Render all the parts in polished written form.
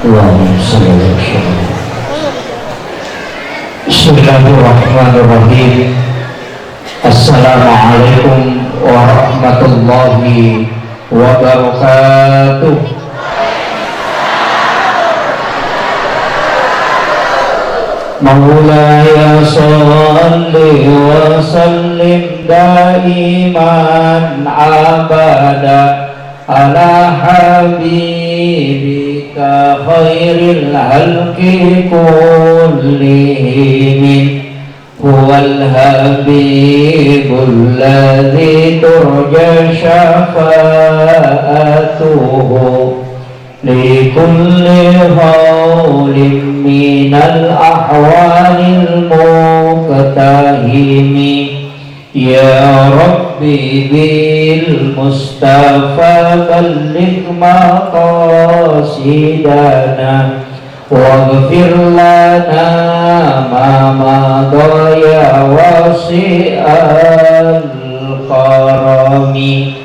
Allahumma shalli ala Muhammad. Bismillahirrahmanirrahim. Assalamualaikum warahmatullahi wabarakatuh. Maulaya sholli wa sallim daiman abada ala habibika khairil halqi kullihim huwal habibul ladzi turja syafa'atuhu likulli hawlin minal ahwalil muqtahimi ya rabbi bil mustafa balligh maqasidana waghfir lana ma madha ya wasi'al karami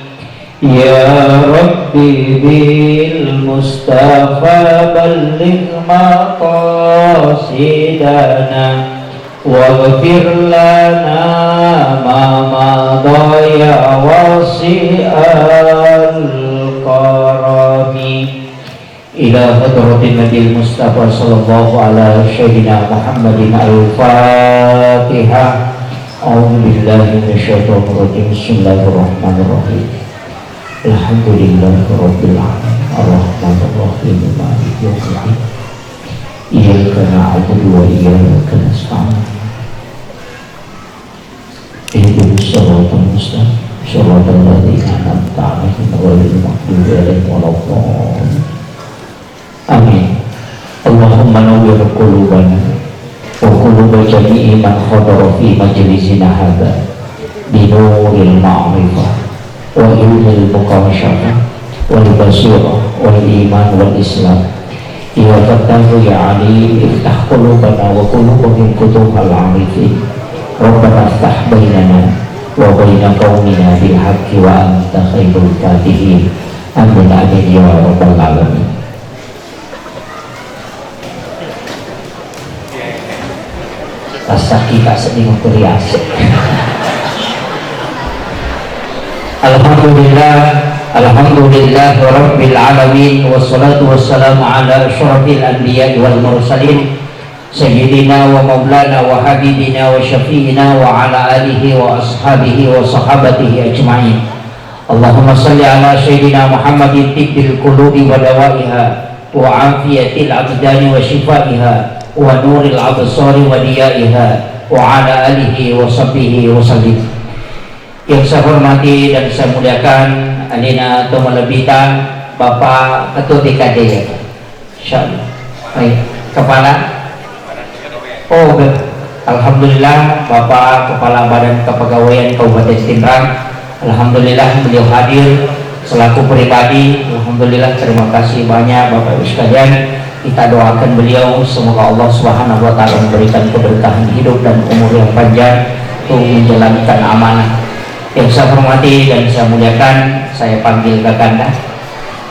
ya rabbi bil mustafa balligh maqasidana waghfir lana ma madha ya wasi'al karami ila hadratin nabil mustafa sallallahu ala sayyidina Muhammadin al-fatihah. A'udzu billahi minasyaitonir rajim. Bismillahirrahmanirrahim. Alhamdulillahirabbil alamin arrahmanir rahim maliki yaumiddin iyyaka na'budu wa iyyaka nasta'in ihdinas siratal mustaqim siratal ladzina an'amta 'alaihim ghairil maghdubi 'alaihim waladdallin. Amin. Allahumma nawwir qulubana wa quluba jami'i man hadara fi majlisina hadza bi nuril ma'rifah wa ilmil muqasyafah wal basirah wal iman wal islam ya fattahu ya alim iftah qulubana wa qulubahum kutuhal arifin rabbana iftah bainana wa baina qaumina bil haqqi wa anta khairul fatihin amin amin ya rabbal alamin. Tasaki tak sedih kurias. Alhamdulillah rabbil alamin wassalatu wassalamu ala asyrafil anbiya'i wal mursalin sayyidina wa maulana wa habibina wa syafi'ina wa ala alihi wa ashabihi wa sahabatihi ajma'in. Allahumma salli ala sayyidina Muhammadin tibbil qulubi wa dawaiha wa afiyatil abdani wa shifaiha wa nuril absari wa diyaiha wa ala alihi wa sahbihi wa sallim. Yang saya hormati dan saya muliakan Alina Tomalabita Bapak Ketua TKD ya Pak. Insyaallah. Baik, Kepala. Oh, alhamdulillah Bapak Kepala Badan Kepegawaian Kabupaten Tangerang. Alhamdulillah beliau hadir selaku pribadi. Alhamdulillah, terima kasih banyak Bapak Ibu sekalian. Kita doakan beliau semoga Allah Subhanahu wa taala memberikan keberkahan hidup dan umur yang panjang untuk menjalankan amanah. Yang saya hormati dan saya muliakan, saya panggil Kakanda.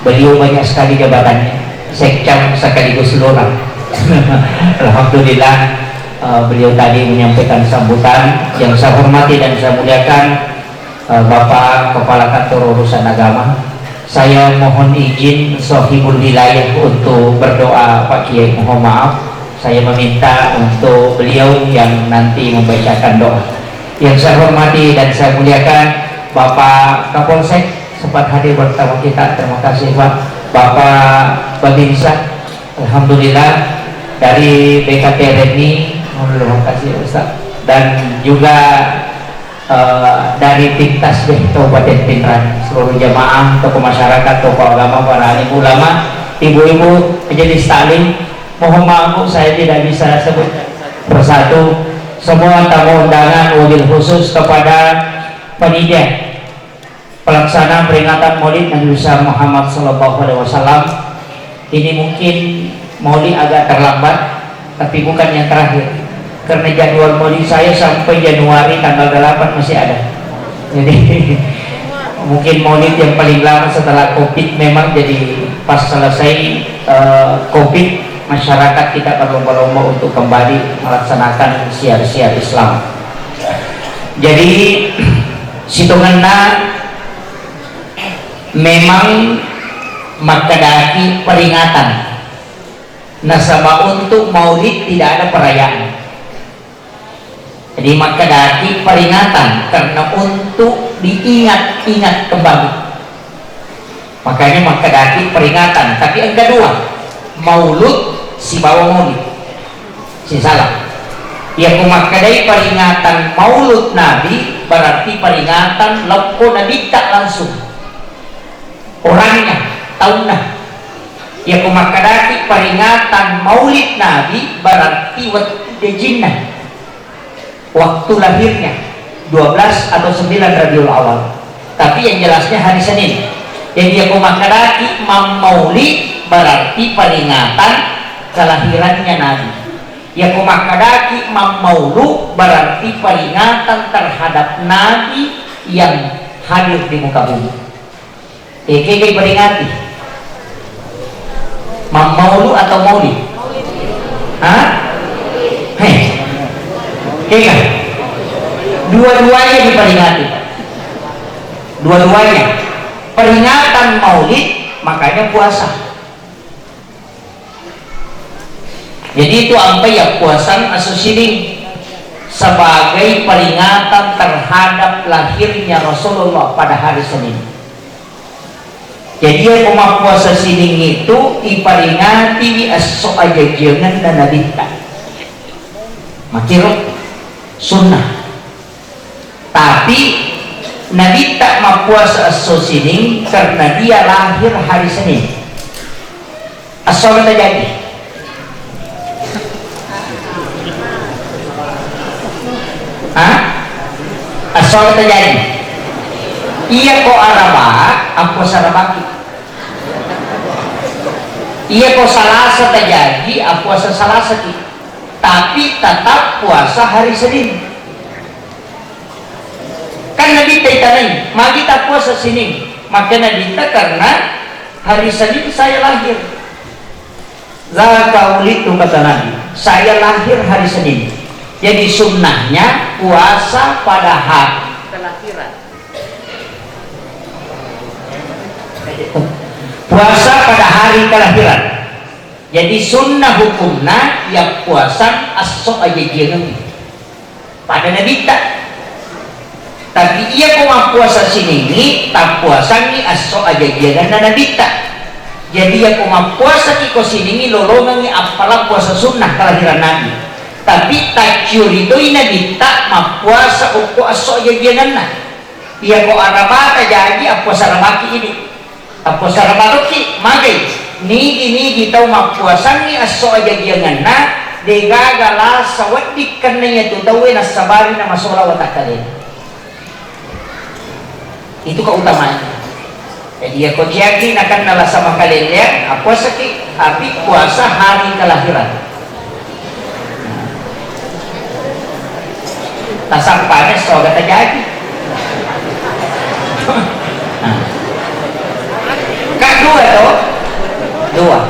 Beliau banyak sekali jabatannya, sekcam sekaligus lurah. Alhamdulillah, beliau tadi menyampaikan sambutan. Yang saya hormati dan saya muliakan Bapak Kepala Kantor Urusan Agama. Saya mohon izin Sohibul Wilayah untuk berdoa. Pak Kiai mohon maaf, saya meminta untuk beliau yang nanti membacakan doa. Yang saya hormati dan saya muliakan Bapak Kapolsek sempat hadir bersama kita, terima kasih Pak. Bapak Babinsa, alhamdulillah dari BKT RENI, terima kasih Ustaz. Dan juga dari tim tasbih Kabupaten Tangerang, seluruh jamaah, tokoh masyarakat, tokoh agama, para alim ulama, ibu-ibu majelis taklim. Mohon maaf saya tidak bisa sebut persatu. Semua tamu undangan, wabil khusus kepada panitia pelaksana peringatan Maulid Nabi besar Muhammad SAW. Ini mungkin Maulid agak terlambat, tapi bukan yang terakhir, karena jadwal Maulid saya sampai Januari tanggal 8 masih ada. Jadi mungkin Maulid yang paling lama setelah Covid memang jadi pas selesai COVID, masyarakat kita berlomba-lomba untuk kembali melaksanakan siar-siar Islam. Jadi situnganna memang makadaki peringatan. Nasabah untuk Maulid tidak ada perayaan. Jadi makadaki peringatan karena untuk diingat-ingat kembali. Makanya makadaki peringatan. Tapi yang kedua, Maulud si bawa Maulid, si salah. Ya kumakadai peringatan Maulud Nabi berarti peringatan lepko Nabi tak langsung. Orangnya tahunnya. Ya kumakadaki peringatan Maulid Nabi berarti waktu jinnah. Waktu lahirnya 12 atau 9 Rabiul Awal. Tapi yang jelasnya hari Senin. Jadi aku makadaki Maulid berarti peringatan kelahirannya Nabi. Ya aku makadaki Maulud berarti peringatan terhadap Nabi yang hadir di muka bumi. Kayak peringati Maulud atau Maulid? Hah? Hei. Oke, dua-duanya diperingati, dua-duanya peringatan Maulid, makanya puasa. Jadi itu sampai ya puasa asusiling sebagai peringatan terhadap lahirnya Rasulullah pada hari Senin. Jadi ya puasa sining itu diperingati esok aja jangan dan nabita makirok sunnah. Tapi Nabi tak mau puasa as-Senin karena dia lahir hari Senin. Asal terjadi. Asal terjadi. Iya kok Araba, aku sarabaki. Iya kok Salasa terjadi, aku puasa Salasa ki. Tapi tetap puasa hari Senin. Kan Nabi tanya, mari kita puasa Senin. Maka Nabi karena hari Senin saya lahir. Zaka ulitu kata Nabi, saya lahir hari Senin. Jadi sunnahnya puasa pada hari kelahiran. Puasa pada hari kelahiran. Jadi sunnah hukumna yang puasa asok aja jangan pada Nabi tak. Tapi ia kau puasa sini ni tak puasa ni asok aja jangan Nabi tak. Jadi ia kau puasa kiko sini ni lolongan ni apalah puasa sunnah kelahiran Nabi. Tapi tak curi doi Nabi tak puasa uko asok aja jangan na. Ia kau araba tak jadi puasa rabaki ini. Puasa rabaki magai. Ni kita puasa ni aso aja dia ngana degagala sawat di kananya tu tahu na sabari na masola watakale. Itu keutamaan. Jadi aku yakin akan nala sama kalian ya. Puasa ki api puasa hari kelahiran. Tak sampainya soga terjadi. Kedua tu. Dua.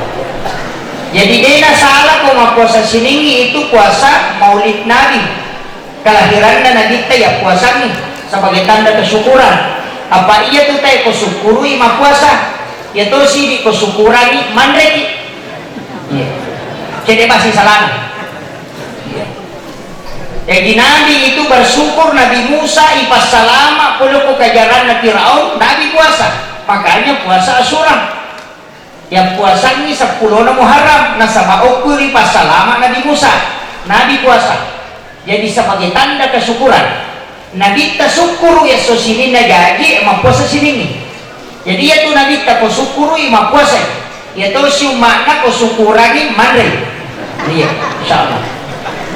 Jadi dia salah kau mau puasa siningi itu puasa Maulid Nabi. Kelahiran Nabi teh ya puasa nih sebagai tanda kesyukuran. Apa iya tuh teh kau syukuri ma puasa? Ya tuh sih di kau syukurani mandreki. Iya. Jadi masih salah. Jadi Nabi itu bersyukur Nabi Musa ipas salama puluh kejaran Nabi Firaun Nabi puasa. Makanya puasa Asyura. Yang puasa ini 10 Muharram nasaba ukuri pas salama Nabi Musa Nabi puasa jadi sebagai tanda kesyukuran Nabi tasyukuru ya sosini na jadi emang puasa sini jadi ya tuh Nabi tak syukuru emang puasa ya tuh si makna kesyukurani mandri iya insyaallah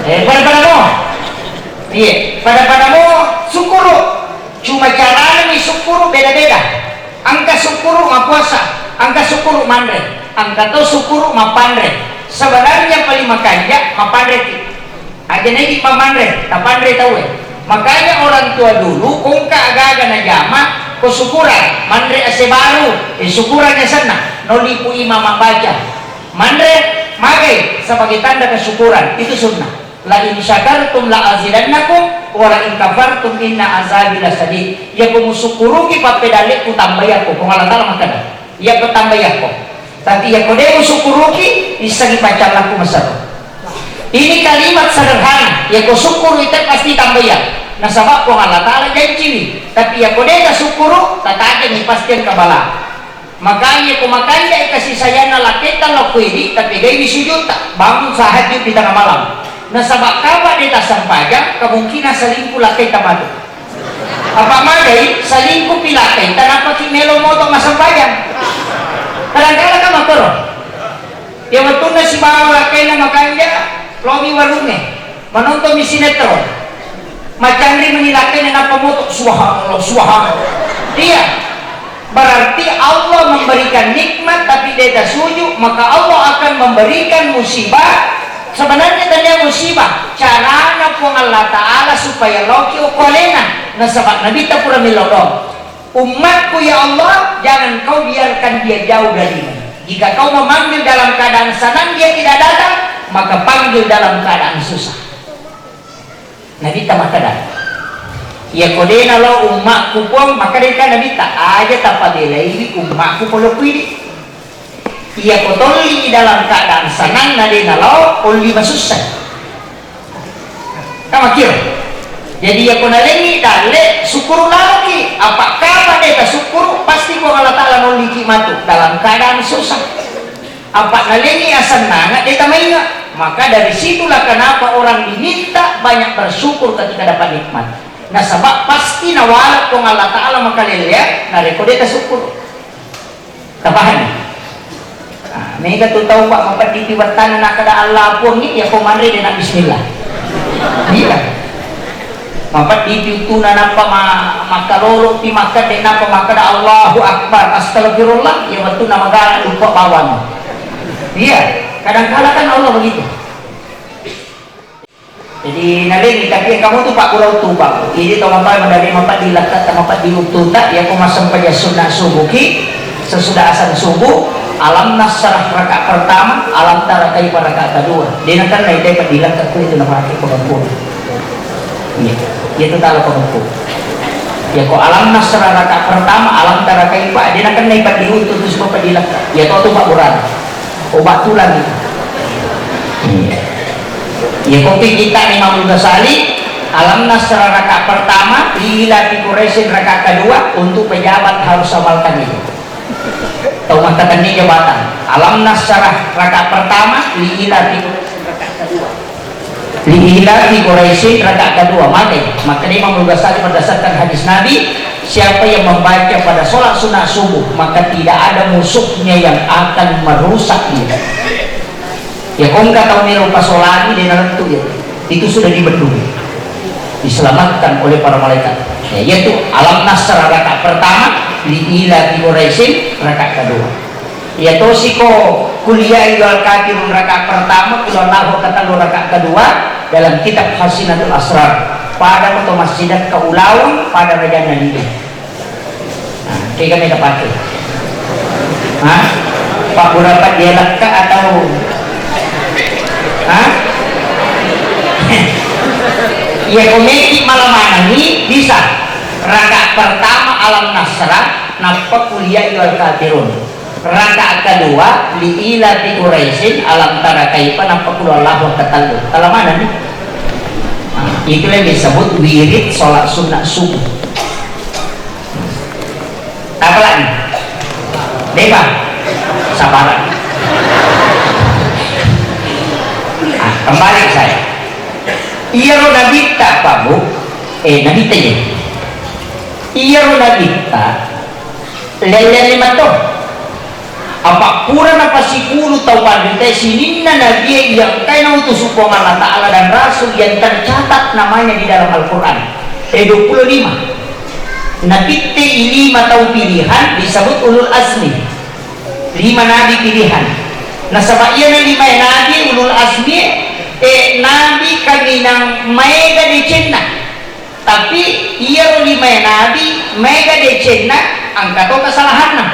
pada mau iya pada mau syukuru cuma caranya nih syukuru beda-beda angka syukuru emang puasa angka syukur mandre, angka to syukur mapandre. Sebenarnya paling makanya mapandre. Aja nih pamandre, tapandre tahu. Makanya orang tua dulu kung agak-agak na jama, ko syukuran, mandre ase baru, syukurannya sana. nolipu imam baca mandre magai sebagai tanda kesyukuran, itu sunnah. La in syakartum la azidannakum wa la in kafartum inna azabi lasadid. Ya kumu syukuruki papedale ku tambayako kung Allah Taala makada ya ko tambayako, tapi ya kode mu syukuruki isagi pacallaku masaro. Ini kalimat sederhana, ya ko syukur itu pasti tambayak. Nah sabab kung Allah Taala janji, tapi ya kode ka syukuru tatake ni pasti kabala. Makanya kumakanya kasih saya nalakitan lakuini tapi gaya disujud tak bangun sahad di tengah malam. Nah sabab kabar di tasang pajak kemungkinan selingkuh lakai tamadu. Apa magai selingkuh pilakai tanpa kimelo moto masang pajak. Kadang-kadang kan makro. Ya betul na si bawa lakai na makanya lomi warungnya menonton di sinetron. Macam ni menilai na napamoto subhanallah. Dia berarti Allah memberikan nikmat tapi dia tak setuju, maka Allah akan memberikan musibah. Sebenarnya tanda musibah caranya pun Allah Ta'ala supaya loki ukolena nasabak Nabi tak pura milodong umatku ya Allah, jangan kau biarkan dia jauh darimu. Jika kau memanggil dalam keadaan senang dia tidak datang, maka panggil dalam keadaan susah. Nabi tak makada ya kodena lo umatku pun maka mereka Nabi tak aja tanpa delay umatku kalau kuidi ia kotoli dalam keadaan senang nadena lo oli masusah kama kira jadi ya konalengi dale syukur lagi apakah mereka syukur pasti kau Allah Ta'ala noli kimatu dalam keadaan susah apa nalengi senang dia mainnya, maka dari situlah kenapa orang diminta banyak bersyukur ketika dapat nikmat. Nah sebab pasti nawala kung Allah Ta'ala makalilihat na rekode ka syukur tabahan may katutaw pa mapaditiwatan na kada Allah po ni ya kumanri din ang bismillah iya mapaditiwtunan na pa makarolok ti makad din na pa makada Allahu Akbar astagfirullah ya waktu na magalang lupa bawan iya kadang-kadang kan Allah begitu. Jadi nalini tapi kamu tuh pak kurau tuh pak ini teman-teman dari mapat dilakat sama mapat diluktuta ya aku masam pada sunnah subuh ki sesudah asal subuh alam nasrah rakaat pertama alam tarakai pada rakaat kedua dia kan naik dapat dilakat itu nama pakai pengumpul iya itu tahu pengumpul ya kok alam nasrah rakaat pertama alam tarakai pak dia kan naik pada diutuh terus bapak dilakat ya tuh pak buran obat tulang itu iya ya kopi kita Imam Ghazali alam nasrah rakaat pertama ila Quraisy rakaat kedua untuk pejabat harus amalkan itu tahu mengatakan ini jabatan alam nasrah rakaat pertama ila Quraisy rakaat kedua maka Imam Ghazali berdasarkan hadis Nabi siapa yang membaca pada sholat sunat subuh maka tidak ada musuhnya yang akan merusak dia. Ya kau nggak tahu nih rupa solani di dalam itu sudah dibendung diselamatkan oleh para malaikat ya, yaitu alam nasrah rakaat pertama ila Quraisy rakaat kedua yaitu siko kuliah ilal kafirun rakaat pertama kulallahu kata rakaat kedua dalam kitab Hasinatul Asrar pada foto masjidat Kaulaun pada Raja Nadi nah kayak kami dapat Pak berapa dia laka atau ya komedi malam ini bisa rakaat pertama alam nasrah napa kuliah wal kafirun rakaat kedua li ila Quraisy alam tara kaifa napa kullallahu katalu kalau mana nih itu yang disebut wirid sholat sunat subuh apa lagi Deva sabaran kembali saya iya ro nabita Pak Bu nabita ya iya ro nabita lele lima to apa pura napa sipulu tau pandita sinin na nabi yang kaya utus hukum Allah Ta'ala dan Rasul yang tercatat namanya di dalam Al-Quran 25 nabita 5 tahu pilihan disebut ulul azmi 5 nabi pilihan nah sama iya na 5 nabi ulul azmi nabi kami nang mega di Cina tapi iya 5 nabi mega di Cina angkat kesalahan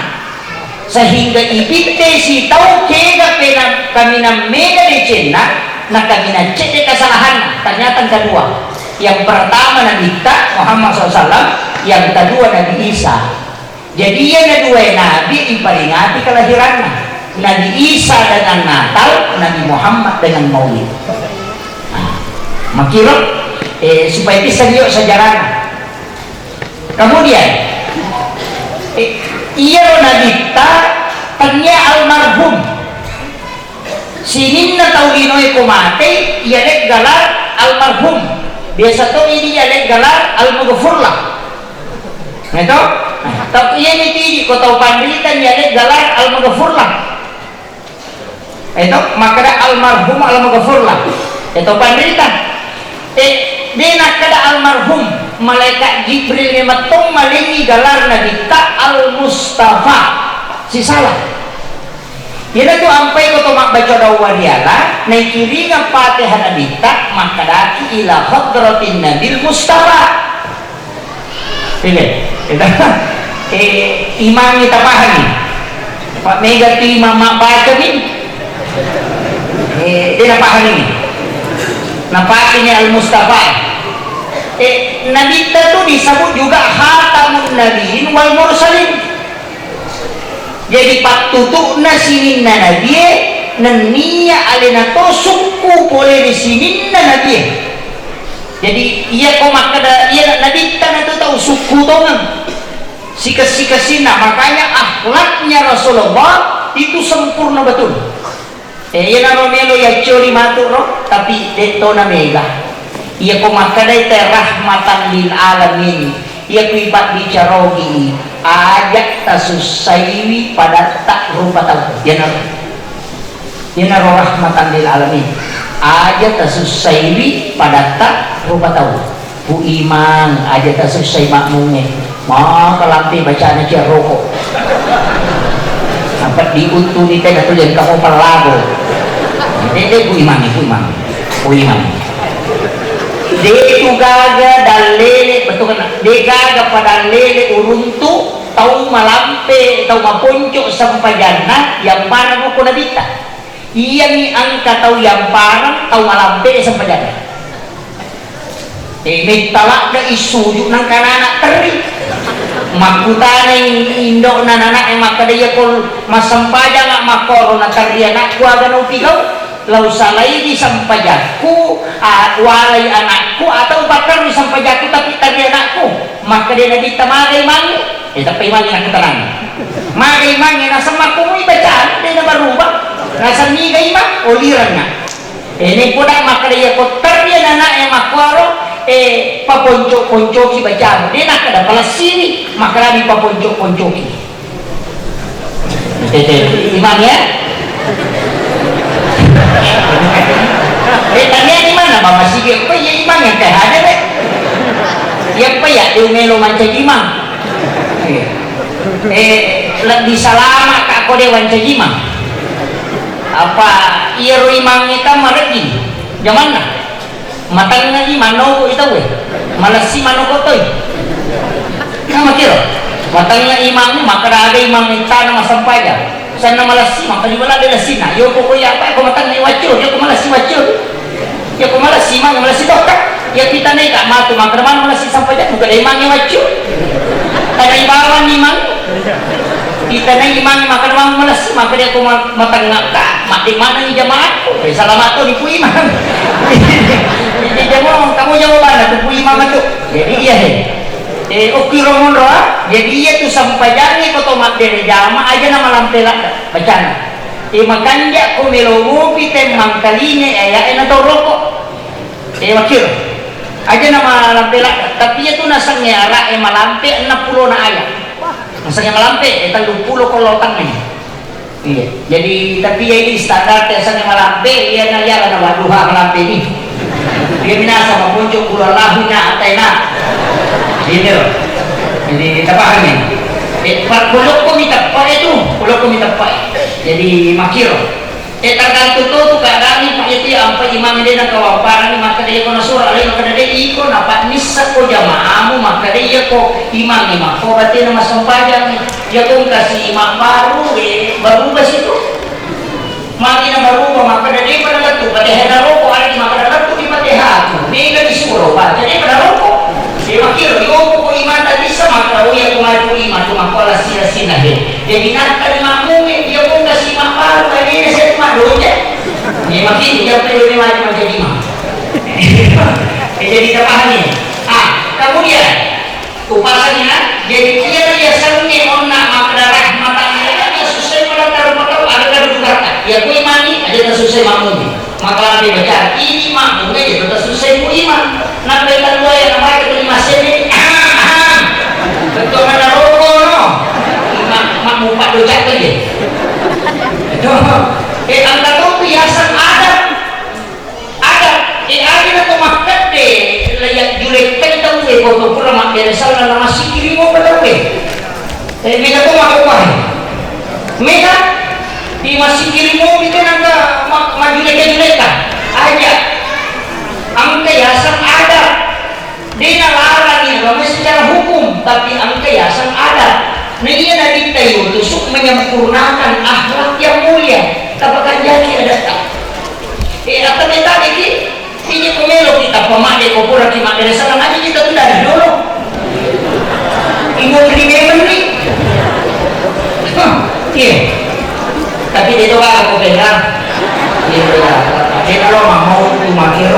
sehingga ibinte si tau kega pena kami na mega de cena na kami na cek kesalahan ternyata kedua. Yang pertama Nabi kita Muhammad SAW, yang kedua Nabi Isa. Jadi ya dua Nabi diperingati kelahirannya, Nabi Isa dengan Natal, Nabi Muhammad dengan Maulid. Makiro supaya bisa lihat sejarahnya. Kemudian iya Nabi kita tanya almarhum sinin na taulinoy kumate iya lek galar almarhum biasa to ini iya lek galar al-maghfurlah ito tapi iya niti ko tau pandilitan iya lek galar al-maghfurlah ito makada almarhum al-maghfurlah ito pandilitan dina kada almarhum malaikat Jibril ni matong malingi galar na kita al-Mustafa si salah yan ito ampay ko tumak baca daw wadiala na ikiri nga patihan na kita makadaki ila hadratin nabil Mustafa sige imam kita pahami pak mega ti mama baca ni di napahami ni napati niya al-Mustafa Nabi itu disebut juga khatamun nabiin wal mursalin. Jadi patutuk nasinin na nabi nania alena to suku boleh disinin na nabi. Jadi ia kau makada ia nabi tan itu tahu suku tongan sikas-sikasina, makanya akhlaknya Rasulullah itu sempurna betul. Ia namelo ya curi matur tapi deto na mega. Ia kumakadai teh rahmatan lil alamin. Ia kuibat bicarogi ajak tasusaiwi pada tak rupa tahu. Dia naro rahmatan lil alamin. Ajak tasusaiwi pada tak rupa tahu. Bu imang ajak tasusai makmumnya. Maka lampi bacaan aja rokok. Sampai diuntuni teh atau yang kamu pelago. Ini bu imang. Dia itu gaga dan lele betul kan? Dia gaga pada lele uruntu tahu malampe tahu maponcok sampai jannah yang parang aku nabita. Ia ni angka tahu yang parang tahu malampe sampai jannah. Talak na isujuk ng kananak teri. Makuta na indo na nanak yang makadaya kol masampaja nga makoro na teri anak kuaga na upigaw. Lau salai di sampajaku walai anakku atau bakal di sampajaku tapi tadi anakku maka dia nabi tamagai mangi tapi mangi nak terang magai mangi nasa makumui bacaan dia na berubah nasa migai mak olirana ini kuda maka dia kotor dia anak yang makoro paponcok-poncoki bacaan dia nak ada balas sini maka dia paponcok-poncoki imam ya. Tanya di mana Bapak Sige? Apa ya imam yang kayak ada deh? Ya apa ya dia melo manca imam? Lebih salama kak kau dia manca imam. Apa iru imam kita meregi? Zaman na? Matang lagi mano itu weh? Malas si mano kotoy? Kamu kira? Matangnya imam maka ada imam kita nama sampai dah. Sana malasi maka di wala dela sina yo ko ya apa ko matang ni wacur yo ko malasi wacur yo ko malasi mang malasi dokter ya kita naik kak matu maka man malasi sampai dah bukan imang ni wacur ada ibawan ni mang kita naik imang maka man malasi maka dia ko matang ngaka mati mana ni jamaah ko salamat to di pu imam jadi jamaah kamu jawaban tu pu imam tu jadi iya ukiromon roa jadi ia tu sampai jani kotomat dari jama aja nama lampelak bacana makan dia ko melomo pite mangkaline aya to rokok wakil aja nama lampelak tapi ia tu nasangnya ara malampe 60 na ayat nasangnya malampe 30 kolotang ni iya jadi tapi ya ini standar tesanya malampe ia naya na waduha malampe ni dia minasa mapunjuk kulallahu na atayna ini loh, jadi kita pahami. Pulau kami tepat itu, pulau kami tepat. Jadi makir. Tapi tergantung tu keadaan ni pak itu apa imam dia nak kawaparan ni maka dia kena surah lain maka dia ikut dapat nisab ko jamaahmu maka dia ko imam ni maka berarti nama sembahyang ni dia pun kasih imam baru baru bas itu mati na baru maka dia pada letu pada hena rokok ada di maka letu di Fatihah dia kan disuruh pak jadi pada rokok dia makir dia ko imam tadi sama kau ya ko maju imam tu maka lah sia-sia dia binatkan imammu dia pun kasih imam baru ini saya cuma doja dia makin dia perlu maju menjadi imam jadi terpahami kemudian upasanya jadi dia sering onna makna rahmatan dia susah pada taruh ada juga ya ku imani ada susah makmum maka dia baca ini makmum dia tetap susah ku imam nak berikan dua yang namanya kelima sini betul ada rokok no makmum pak doja lagi angka tu biasan adat ada na tumakat layak julek kan tahu foto pura mak beresal na masih kiri mo pada mega tu makukuha mega di masih kiri mo itu naga majulek aja ang kayasan adat di nalarang ini secara hukum tapi ang kayasan adat nah ia nabi tayo tusuk menyempurnakan akhlak yang mulia tapakan jadi ada tak atau kita ini pemilu kita pemade kopura kita dari sana aja kita tuh dari dulu ibu beli memen nih tapi dia tuh aku benar dia kalau mau makir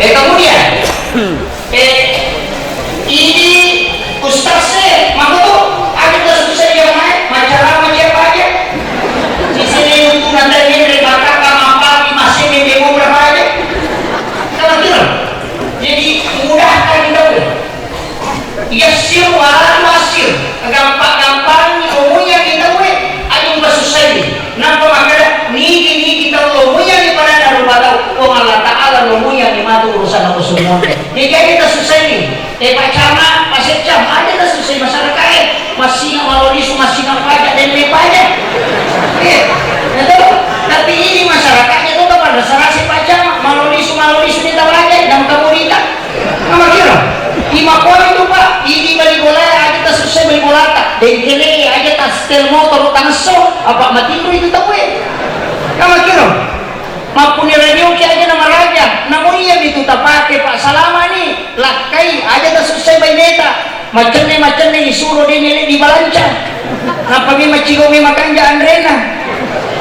kemudian ini ustaznya maka tuh ada susah yang naik macam apa aja di sini untuk nanti ini kakak apa di masih di demo berapa aja kalau gitu jadi mudahkan kita yasir wala wasir gampang umumnya kita ayo bersusah ini nampak makanya ni kita umumnya di pada dalam batau Allah Ta'ala umumnya di mata urusan aku semua jadi kita susah ini Pak Camat, Pak Sekcam, ada tak susah masyarakat masih nak malolisu, masih nak pajak dan pajak tapi ini masyarakatnya itu pada serasi pajak malolisu ni tahu aja dan komunitas nama kira 5 poin itu pak ini beli bola aja tak susah beli bola tak dengkele aja tak setel motor tak ngesok apa mati itu tahu nama kira maupun radio ki aja nama raja namun iya itu tak pakai pak Salama nih lakai aja tak susah bayi neta macam ni suruh dia nilai di balanca nah pagi macigo makan jangan rena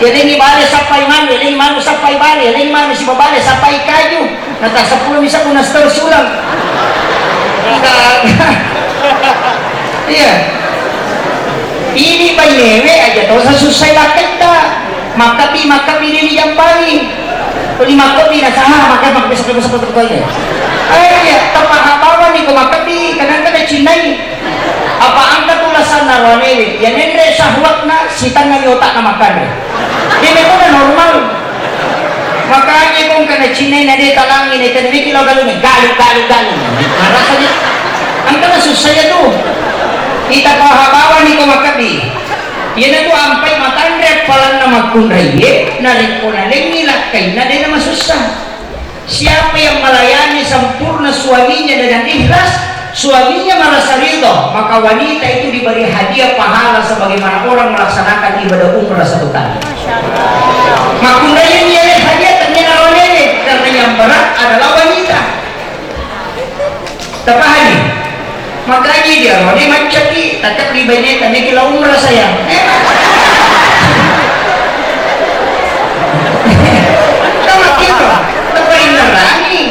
jadi ini balik sampai mana ini mana sampai balik ini mana si balik sampai kayu nata 10 bisa guna setor sulang iya ini bayi newe aja tak susah lakai tak makabi ini yang paling beli makabi na saha maka bisa seperti ya tapahabawan ni ko makabi kanan kada cinay apa angka tulasan narwane yan endre sahwat na sitan nga otak na makan hindi ko na normal makanya kung kana cinay na di talangin ito na kilaw galungan galing marasa niya ang kana susaya to itapahabawan ni ko makabi yan na to ampay matandrek palang na magkunraye narin ko na nilak kay na din na masusah siapa yang melayani sempurna suaminya dengan ikhlas suaminya merasa ridho maka wanita itu diberi hadiah pahala sebagaimana orang melaksanakan ibadah umrah 1 kali makunraye niya hadiah ternyata wanita karena yang berat adalah wanita terpahami makanya dia ini macam ni tetap di banyak tadi kila umrah sayang sama kita terpain nerani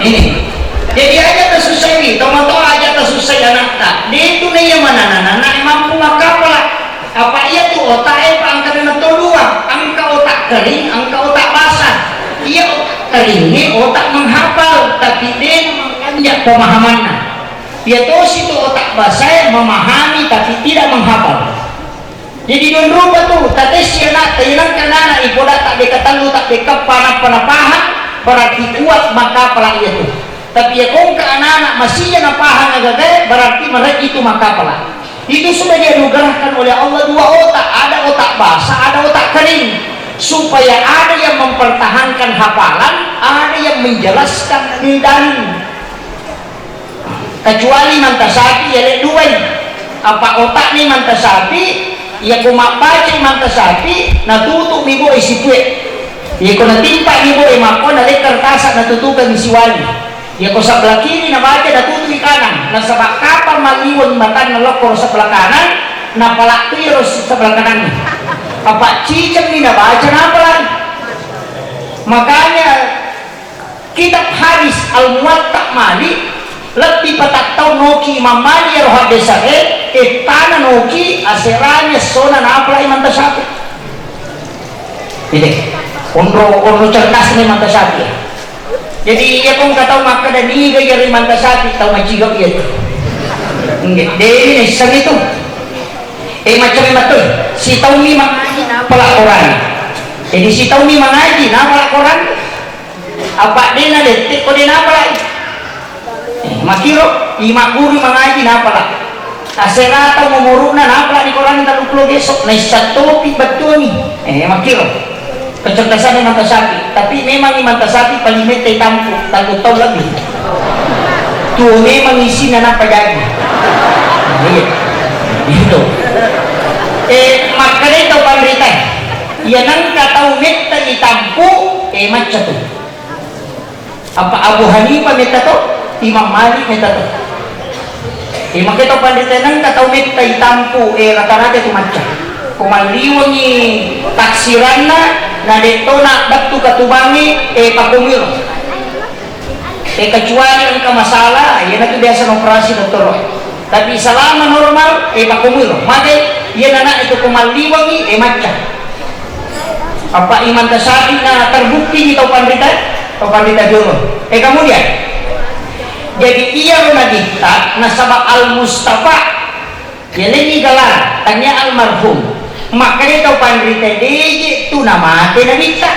ini jadi aja tersusah ini tomato aja tersusah anak tak dia itu nih yang mana anak mampu makapala apa iya tuh otaknya angka dengan dua angka otak kering angka otak basah iya otak kering ini otak menghafal tapi dia menganjak pemahamannya dia tahu situ otak basah memahami tapi tidak menghafal jadi don rupa tuh tadi sianak tayang kanana iboda tak dekatan lu tak dekat panah paham berarti kuat maka pelang itu tapi ya kong ke anak-anak masih yang paham agak berarti mereka itu maka pelang itu sudah dianugerahkan oleh Allah 2 otak otak basah, ada otak kering, supaya ada yang mempertahankan hafalan, ada yang menjelaskan dalil. Kecuali mantasapi ya lek duai apa otak ni mantasapi ya kumak baca mantasapi na tutup mi boy si kue ya ko na timpa mi boy mako na lek kertasan na tutukan mi si wali ya ko sebelah kiri na baca na tutup di kanan na sabak kapal maliwan matan na lokor sebelah kanan na palak tiros sebelah kanan apa cicam ni na baca na apa makanya kitab hadis al-muwatta Malik lebih patak tau noki Imam Malik roh desare tanah noki aseranya sona napla Imam Tasyafi ini onro cerdas ni Imam Tasyafi jadi ia pun kata maka dan ini gaya Imam Tasyafi tau macam itu enggak dia ini segitu macam betul si tahu ni mengaji napla Quran jadi si tahu ni mengaji napla Quran apa dia nak detik kau dia napla makiro imak guru mengaji napalah aserata ngomoruna napalah di Quran tak lupa besok na satu betul ni makiro kecerdasan Imam Tasyafi tapi memang Imam Tasyafi paling mete tampu tak tahu lebih tu memang isi napa jadi itu makanya itu pemberita ya nang tahu mete tampu macam tu apa Abu Hanifah mete tu Imam Malik minta tu. Makita panditenang katau minta itampu rata-rata itu macam. Kumaliwangi taksiranna na dito na daktu katubangi pakumiro. Kecuali ang kamasala, yan na ito biasa ng operasi doktor. Tapi selama normal pakumiro. Maka yan na ito kumaliwangi macam. Apa Imam Tasyafi na terbukti ito pandita? O pandita dulu. Kemudian jadi ia menadikta nasabak al-Mustafa ya lagi galar tanya almarhum maka dia tahu pandrita dia itu nama dia nadikta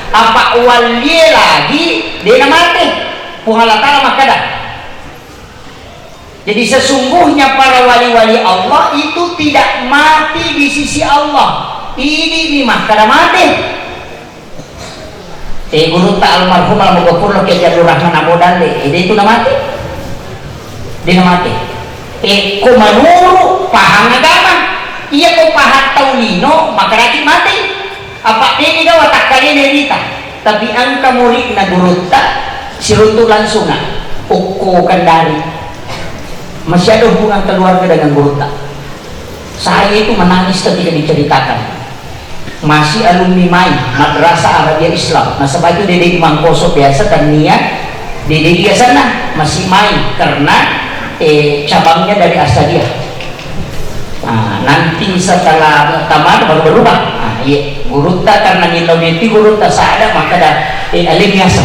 apa wali lagi dia nama dia puhalatala maka dah jadi sesungguhnya para wali-wali Allah itu tidak mati di sisi Allah ini maka dah mati guru tak almarhum al-Mughafur lo kejadur rahman abodale itu na mati dia mati ko manuru pahang agama iya ko pahat taulino maka lagi mati apa dia juga watak kali derita tapi ang kamurik na guru tak siruntu langsung na uko kandari masih ada hubungan keluarga dengan guru tak saya itu menangis ketika diceritakan masih alumni main madrasah Arabia Islam. Nah sebab itu Dede di Mangkoso biasa dan niat Dede dia sana masih main karena cabangnya dari Asadiyah. Nah, nanti setelah muktamar baru berubah. Nah, iya guru tak karena nilai guru tak sadar maka ada alim yasam.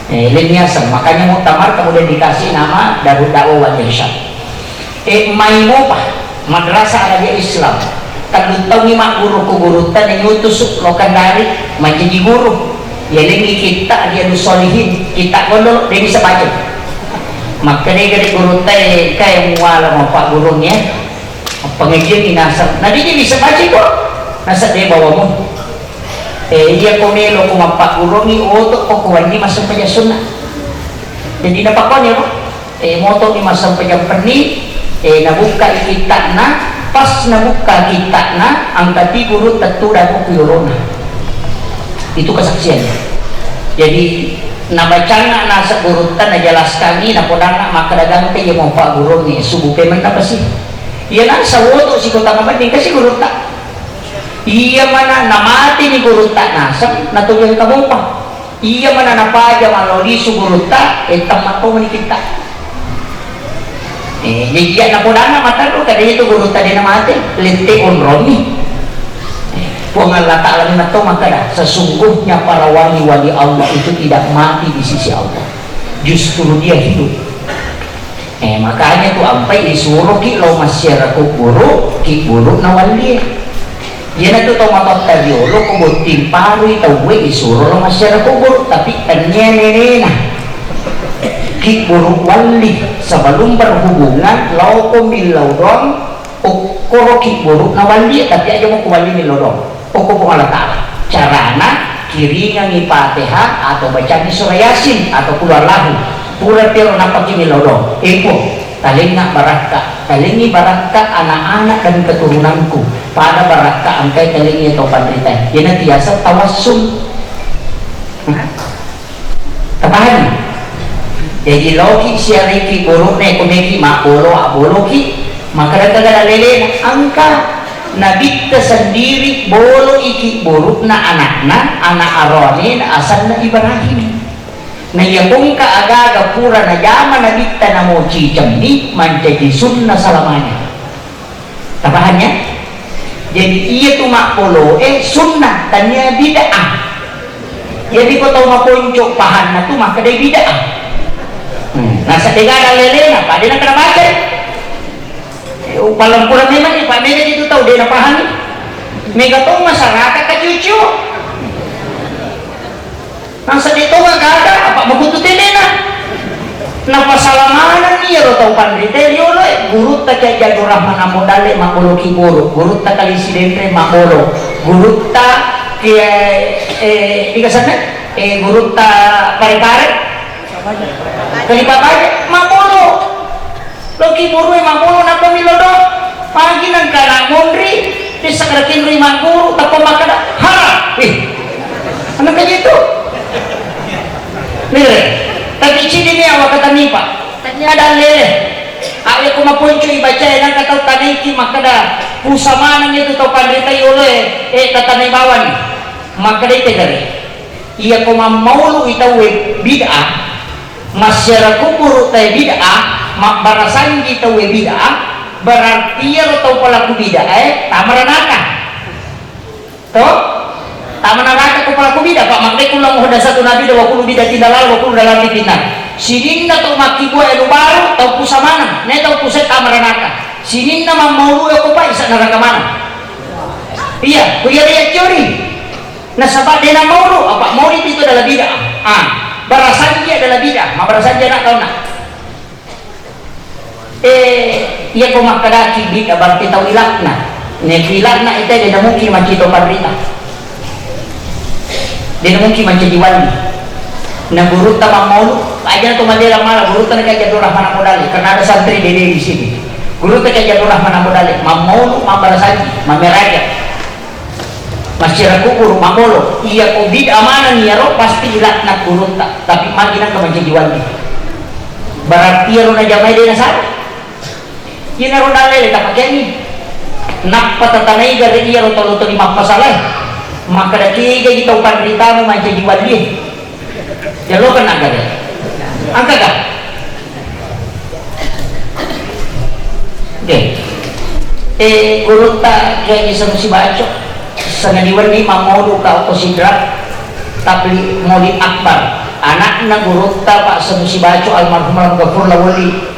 Alim yasam makanya muktamar kemudian dikasih nama Darul Dakwah wal Irsyad. Main apa? Madrasah Arabia Islam. Kalau tahu ni mak guru ku guru tan yang utus lokan dari menjadi guru ya lagi kita dia dusolihin kita kono dia bisa baca maka dia dari guru tan kayak muala mau pak gurunya pengajian ni nasab nah dia bisa baca kok nasab dia bawa mu dia komelo ku pak guru ni otok pokok ni masuk saja sunnah jadi dapat kau ni motor ni masuk saja perni nabuka kita na pas nabuka kita na angkat guru tentu dapat kuyurona itu kesaksiannya jadi nabacana nasa gurutan na jelaskan ni napodana maka dagang te yung pak guru ni subuh pemen apa sih iya na sa woto si kota naman din kasi guru tak iya mana namati ni guru tak nasab natulong kamu pa iya mana napaja maloli su guru tak tamat po ni kita jadi na po na mata ko kada itu guru tadi nama ate lente onromi Kung Allah Ta'ala na to maka sesungguhnya para wali-wali Allah itu tidak mati di sisi Allah justru dia hidup makanya tuh ampai disuruh ki lo masyarakat ki buruk na wali yan na to matot tayo lo kubutin pari tawe disuruh lo masyarakat buruk tapi kanya ki buruk wali sebelum berhubungan lo kumilaw dong koroki buruk na wali tapi aja mo kuwali ni lodong o ko pungalata carana kiri nga ni Fatihah atau baca ni surah Yasin atau keluar lahu pura pero napaki ni lodong ipo talinga baraka talingi baraka anak-anak dan keturunanku pada baraka angkai talingi atau pandrita yana tiasa tawassul tapahan jadi loki siariki buruk ne kumeki makolo aboloki maka kagak lele angka nabi tersendiri bolo iki buruk na anakna anak Aronin asal na Ibrahim na yakung ka aga pura na jama nabi tanamo cicamdi menjadi sunnah selamanya tabahannya jadi iya tuh makpolo sunnah tanya bid'ah jadi kau tahu maponcok pahan na tuh maka dia bid'ah nah sedekah lele na pak dia nak kena baca palang kurang memang ni Pak Mega itu tahu dia nak pahami Mega tahu masyarakat ke cucu nang sedih tahu gak ada apa begitu tenena napa salamanan ni ya tahu pandrite yo guru tak kayak Jadur Rahman amodale makolo ki guru tak kali sidempre makolo guru tak kayak dikasana guru tak pare-pare kali papaje makolo loki buru emang buru napa milodo pagi nang kana mondri disakarakin lima guru tapi makada harap anak kayak gitu lele tapi cini ni awak kata ni pak tanya ada lele awak ko mapunco ibaca nang kata taniki makada pusama nang itu to pandita yole kata ni bawan makada itegare iya ko maulu itawe bid'ah masyarakat kubur tay bid'ah mak barasan kita we bid'ah berarti ya atau pelaku bid'ah tamaranaka toh tamaranaka ko pelaku bid'ah pak maknai kulang hoda satu nabi 20 bid'ah tindalan 20 dalam fitnah sininna to makibu elu baru tau pusamana ne tau puset tamaranaka sininna mamau ko pa isa neraka mana iya kuya dia curi nah sabab dia mau apa maulid itu adalah bid'ah barasan dia adalah bid'ah ma barasan dia nak tahu nak iya ko makadaki bid'ah berarti tahu ilakna ne ilakna itu dia mungkin macito parita dia mungkin macam wali na guru ta maulu aja to mandela mala guru ta kay Jadur Rahman modali karena ada santri di sini guru ta kay Jadur Rahman modali maulu mambarasaji mameraja masyarakat guru mamolo iya ko bid'ah mana ni ro pasti ilakna guru ta tapi maginan ka macam wali berarti ro na jamai dia sana yun na ron nalele tapagyan ni nakpatatanay gari iya ron talo to ni mapasalay makadakiga itaw pandrita mo mancha jiwali jalo ka na gari ang kaga okay kurut ta kaya isang si Bacho sa naniwan ni mamodo ka o sidra tapi Maulid Akbar anak na gurut ta pa sa si Bacho almarhum al-Ghafur Lawali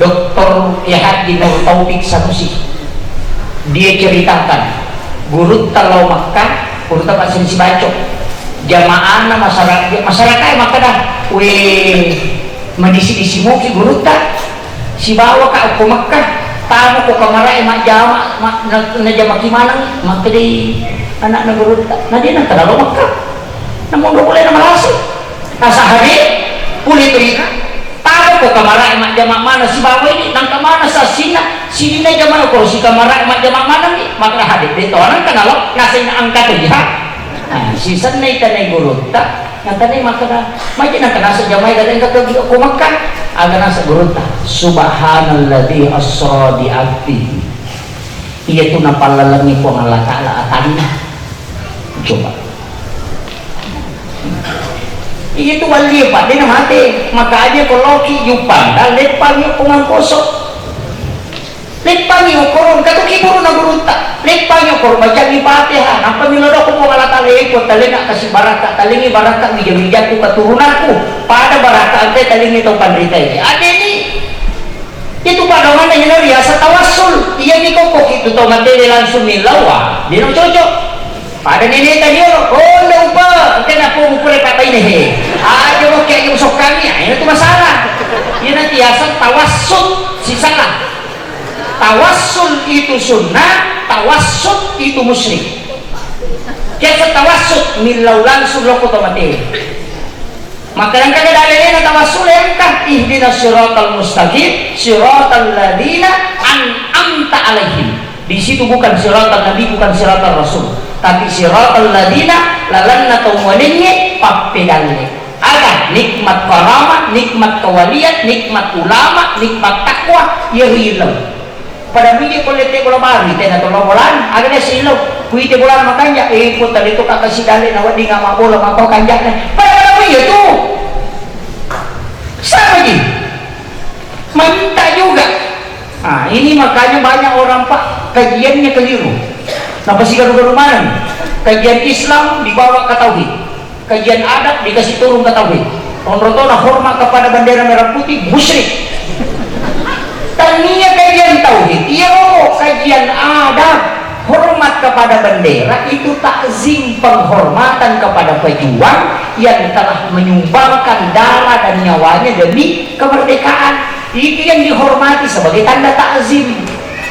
Dr. Haji Nur Taufik Sanusi dia ceritakan guru talau Makkah guru tak pasien si Baco jamaah masyarakat makada medisi muki guru tak si bawa ka ke Makkah tamu ko kamara mak jama na jama kimana maka di anak na guru tak na dia na talau Makkah namun do boleh na malasi asa hari puli perika tahu ko kamara emak jamak mana si bawa ini nang kamana sa sina jamak ko si kamara emak jamak mana ni maka hadir dito orang kenalo nasa ina angkat lihat si sanay tanay guru ta natanay maka maji nang kanasa jamay galing ka ko makan aga nasa guru ta subhanalladzi asra bi abdihi iya tu napalalangi ko ang Allah Ta'ala atanna coba itu wali pak dia mati makanya kalau ki yupan dan lepang yung pangangkosok lepang yung koron kato kiburo na gurunta lepang yung koron baca di Fatihah ang pamilodo ko po malatali ko talinga kasi baraka talingi baraka mijamijat ko katurunanku pada baraka ante talingi itong pandrita ini ade ni itu padangan na yun riasa tawassul iya ni ko itu to materi langsung nilawa di no cocok pada nini tadi oh lupa kena po mukul patay nih aja mo kayak yung sok kami ini tuh masalah ini nanti asal tawassul si salah tawassul itu sunnah, tawassut itu musyrik. Kaya tawassut milau langsung loko tomate. Maka yang kaya dalilnya tawassul yang kah ihdinas siratal mustaqim siratal ladina an'amta alaihim. Di situ bukan siratal nabi, bukan siratal rasul, tapi siratal ladina lalanna tawwalinnya pappedalle. Ada nikmat karamah, nikmat kewalian, nikmat ulama, nikmat takwa, ya hilang. Pada minggu kolete bola baru, tena tolong bolan, ada silau, kuite bola makanya, ikut tadi tu kakak si dalil nawat di ngama bola makau kanjaknya. Pada minggu tu, sama lagi, minta juga. Nah ini makanya banyak orang pak kajiannya keliru. Napa sih garu-garu mana? Kajian Islam dibawa ke tauhid, kajian adat dikasih turun ke tauhid. Onrotona hormat kepada bendera merah putih musyrik. Tania kajian tauhid, iya kajian adat, hormat kepada bendera itu takzim, penghormatan kepada pejuang yang telah menyumbangkan darah dan nyawanya demi kemerdekaan. Itu yang dihormati sebagai tanda takzim.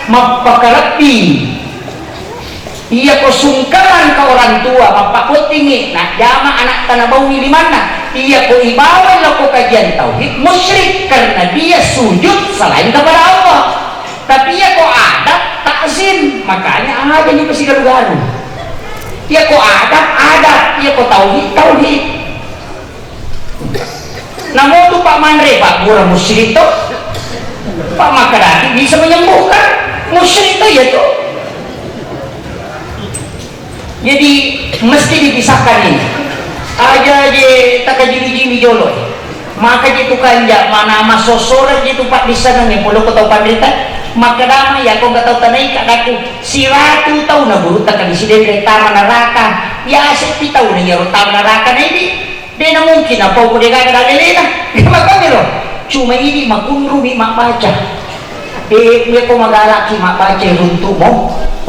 Mapakarapi, iya ko sungkaman ke orang tua, mapakutingi, nah jama anak tanah bau di mana? Iya ko ibawan lo ko kajian tauhid musyrik karena dia sujud selain kepada Allah. Tapi iya ko adat takzim, makanya aja nih pasti garu-garu. Iya ko adat, iya ko tauhid. Namun tuh Pak Mandre, Pak Gura musyrik tuh, Pak Makarati bisa menyembuhkan musyrik tuh ya tuh. Jadi mesti dipisahkan ini. Aja je tak jili-jili jolo. Maka jitu kanja mana ama sosoran jitu pak di sana nih polo ko tau pandita. Maka dama ya ko enggak tahu tanai kadaku si ratu tahu na buru tak di sini dari taman neraka. Ya sepi tahu na yaro taman neraka na ini. Dia na mungkin apa ko dia kagak dalilina. Maka miro. Cuma ini makunrumi mak baca. Dia ko magalaki mak baca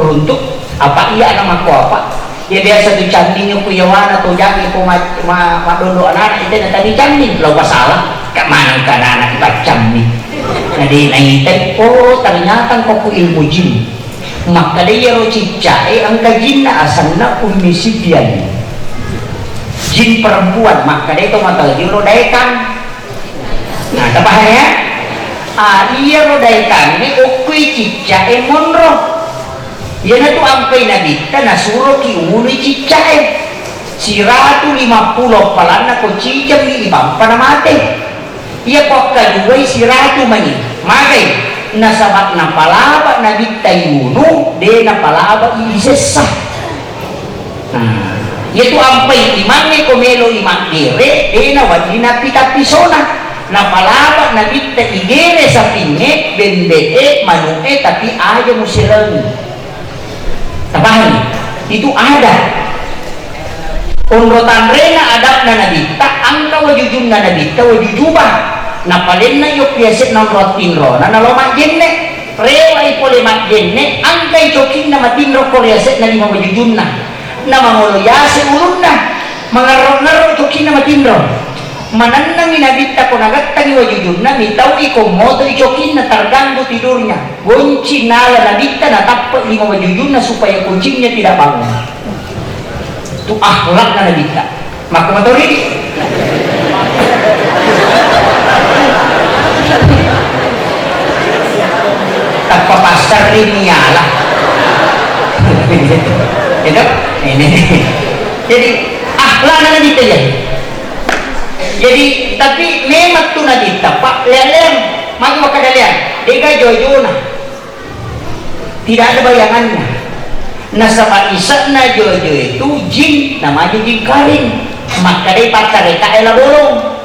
runtuk apa iya nama ko apa? Ya biasa tu canding ku yawana tu jagi ku madondo anak itu na tadi canding lo salah kat mana kan anak bacam ni. Jadi naitan oh ternyata kau ku ilmu jin. Maka dia ro cicai angka jin na asalna umisipian. Jin perempuan maka dia tu mata jiro daikan. Nah, apa ya? Iya ro daikan ni ukui cicai monro. Yana tu ampai nabi tanah suruh ki umuni cicai si ratu 50 palana ko cicam ni ibang panamate iya ko kaduway si ratu mani magay nasabat na palaba nabi tayuno de na palaba isesah iya tu ampai imang ko melo imang dire de na wadi na pitapisona na palaba nabi taigere sa pinge bende manuke tapi aja musirang. Tapahan itu ada unrotan rena adab na nabita angka wajujun na nabita wajujubah na palin na yung piyasit ng rotinro na nalomak jenne relay polemak jenne angkay choking na matinro koryasit na lima wajujun na manguloyasin ulun na mga ronaro choking na matinro mananang inabita ko nagatang wajujun na mitaw iko moto ichokin na targanggo tidurnya gunci nala nabita na tapat lima wajujun na supaya kucingnya tidak bangun itu akhlak na nabita maka matori tanpa pasar ini lah itu ini jadi akhlak na nabita ya. Jadi tapi memang tu nanti tapak lelem maju kadalian dega jojo na tidak ada bayangannya nasaba isa na jojo itu jin namanya jin karing maka dia pacar ka ela bolong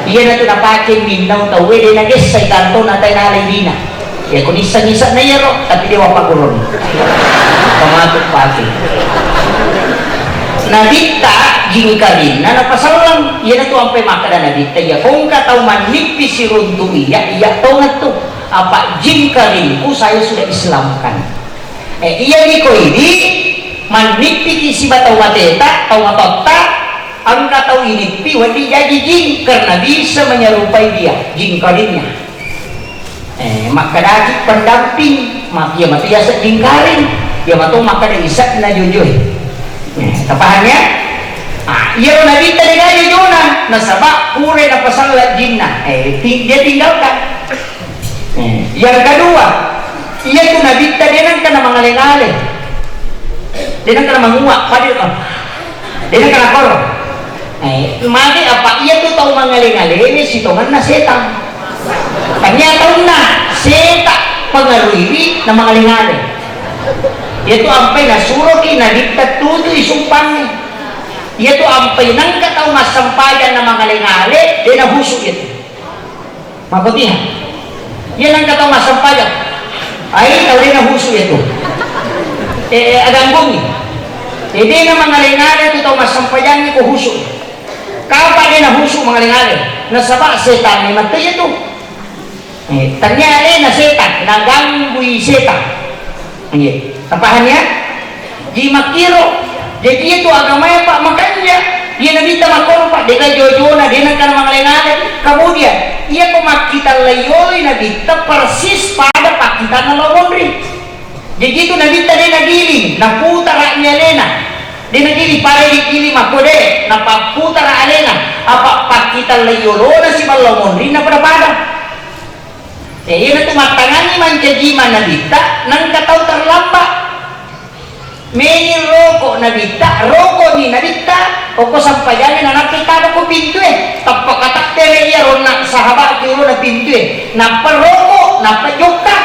iya na tu napakin mindaw tawe dia na guys sa kanto na tayo nalay na ya kung isa-isa na yero tapi dia wapagulong pamatok pati nabita jingkalin na napasalang yan na ito ang pemaka na nabita ya kung kataw manipis si rundu iya to nga to apa jingkalin ko saya sudah islamkan iya ni ko ini manipis si bataw mateta taw matota ang kataw inipi wadi jadi jing karena bisa menyerupai dia jingkalinnya makadaki pendamping dia matiasa jingkarin dia matu maka isap na jujur tapahannya iya nabi tadi na jujunan nasaba pure na pasalat jinna dia tinggalkan yang kedua iya itu nabi tadi nang kana mangaling-aling dia nang kana manguak padil dia nang kana korong mati apa iya tuh tahu mangaling-aling ini sitongan na setan ternyata na setan pengaruhi na mangaling-aling itu ampai na suruki na dikta tutu isumpangnya itu ampai nang kataw masampayan na mangaling-aling dia na husuk itu makutihan yan ang kataw masampayan ay taw rin na husuk itu aganggong hindi na mangaling-aling ito taw masampayan ko husuk kapag din na husuk mangaling-aling nasaba setan ni matay ito ternyata na setan nagangguy setan tapahannya di makiro jadi itu agamanya pak makanya dia nabita makoro pak dia jojona dia nak mangaling-aling kemudian ia pemakita layoi nabita persis pada pakitan nalomondri jadi itu nabita dia nagiling naputaranya lena dia nagiling para digiling makode napaputara alena apa pakita layolona si malomondri na pada iya na tumatangani mancajiman nabita nang kataw terlambat may roko nabita roko ni nabita o ko sampayan na nakita ko pinto tapakataktere iya ron na sahaba kiro na pinto naparoko napajoka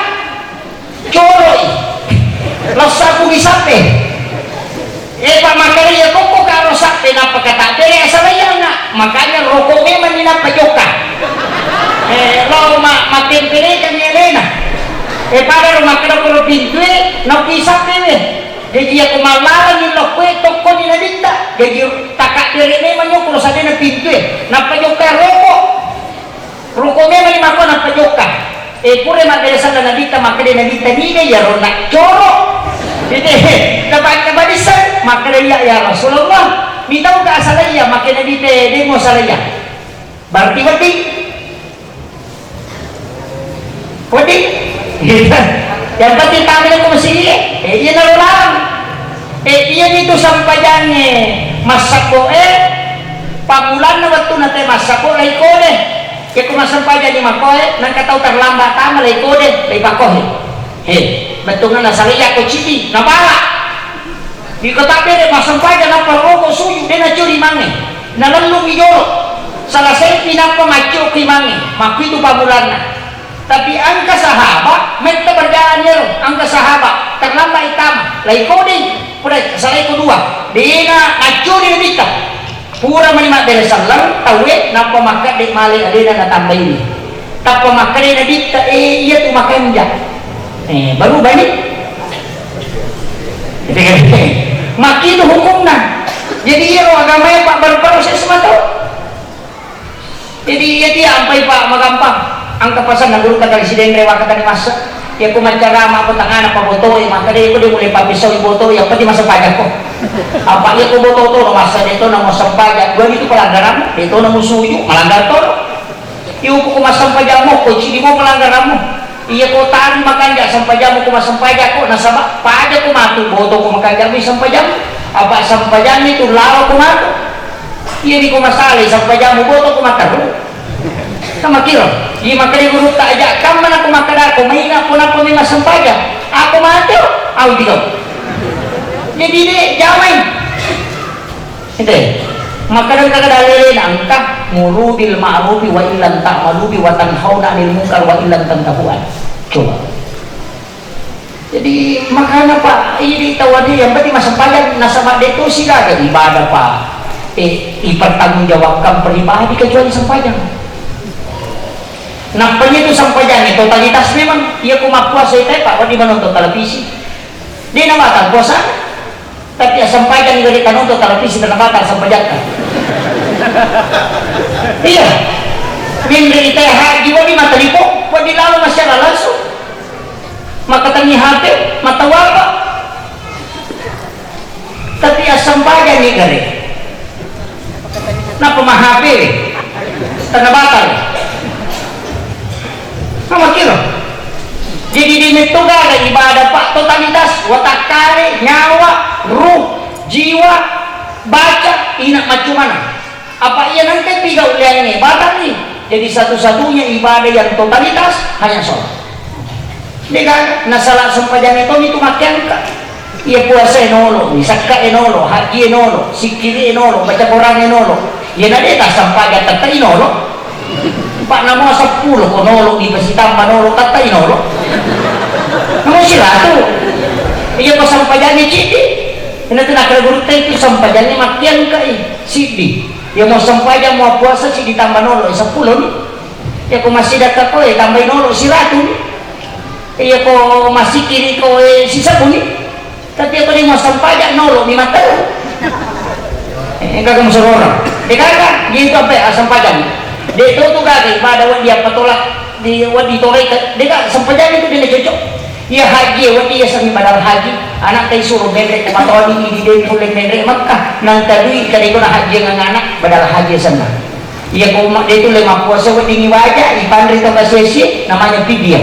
choroy losa ko gisape pamakariya ko karo sape napakataktere asabaya na makanya roko may man napajoka lo matimpili kami Elena para rumakada ko pinto nakisap jadi aku malaran yung lokwe toko ni nabita jadi takak diri naman yung kung saan na pinto napayoka roko naman yung ako napayoka pure magalasan na nabita makada nabita nila yaro na choro jadi nabalisan makadaya ya Rasulullah bitaw ka asalaya makada nabita di mo salaya berarti wadi yang penting tampil ko masih iya narulang iya dito sampayannya masako pamulan na waktu nate masako lay kode kaya kung masampayan ni makoe nang kataw terlambat tama lay kode lay pakohe betul na nasaliya ko chiti nabala di ko tabi masampayan na paroko suyo din na churi mange nalalong iyoro salasay pinapamacho kimange makwito pamulan na tapi angka sahabat mereka berdaan ya angka sahabat terlambat hitam lai kodi pura salai kedua dina acuri nabita pura manimat dari salam tawe napa maka dek mali adena na tambah ini tapa maka dek nabita iya tu makan ja baru balik maki itu hukumna jadi iya agamanya pak baru-baru saya semata jadi iya dia sampai pak magampang ang kapasan ng guru kata residen rewa kata ni masa ya ko mancarama ko tangana pa boto maka dia ko di mulai papisaw yung boto yang pati masang pajak ko apa iya ko boto to no masa dito na masang pajak gua dito pelanggaran dito na musuyo malanggar to iyo ko masang pajak mo ko sini mo pelanggaran mo iya ko tari makanja sang pajak mo ko masang pajak ko nasaba pajak ko matu boto ko makanja mi sang pajak apa sang pajak itu lawa ko matu iya di ko masali sang pajak mo boto ko mataru sama kira iya makanya guru tak ajak kamu mana aku makan aku mahina pun aku memang sempaja aku mati aku juga jadi dia jamain itu makanan kagak dalilin angka muru bil ma'rufi wa illan ta'malu wa tanhauna 'anil munkar wa illan tantahuan coba jadi makanya pak ini tawadi yang penting masa pajak nasabah itu sila ada ibadah pak dipertanggungjawabkan pribadi kecuali sempajang nampaknya itu sampajan totalitas memang ia kumapuasa itu pak di menonton televisi dia namatan puasa tapi sampajan juga di nonton televisi dan namatan sampajan iya memberi teh haji di mata lipo di lalu masyarakat langsung maka tani hati mata wabak tapi sampajan nih gare na pemahapi tanah batal sama kira Jadi di metoda ibadah pak totalitas watak kare nyawa ruh jiwa baca inak macam mana apa ia nanti tiga uliannya batal nih. Jadi satu-satunya ibadah yang totalitas hanya sholat. Dengan nasalah sempadan itu makian ka. Ia puasa enolo, sakka enolo, haji enolo, sikiri enolo, baca Quran enolo. Ia nade tak sampai tata enolo. Pak namo 10 ko nolo di pasitamba nolo tata enolo. Namo sila tu. Ia ko sampadan ni citi. Ina tinakal guru itu sampadan ni makian ka sidi. Ia mau sampadan mau puasa si ditambah nolo 10 ni. Ia ko masih datang ko tambah nolo si ratu ni. Ia ko masih kiri ko sisa bunyi. Tapi ako ni mo sampadan nolo ni mata. Enggak kamu sorora. Dikaka gitu apa sampadan. Dito tu gagi pada wan dia patolak di wan ditolak deka sampadan itu dia cocok. Ia haji wan dia sami badal haji. Anak tay suruh bebek matoli di dito leng nendre Makkah. Nang tadi kali ko na haji ng anak badal haji sana. Ia ko dito lema puasa wan dingi wajah ipandri to kasesi namanya pidia.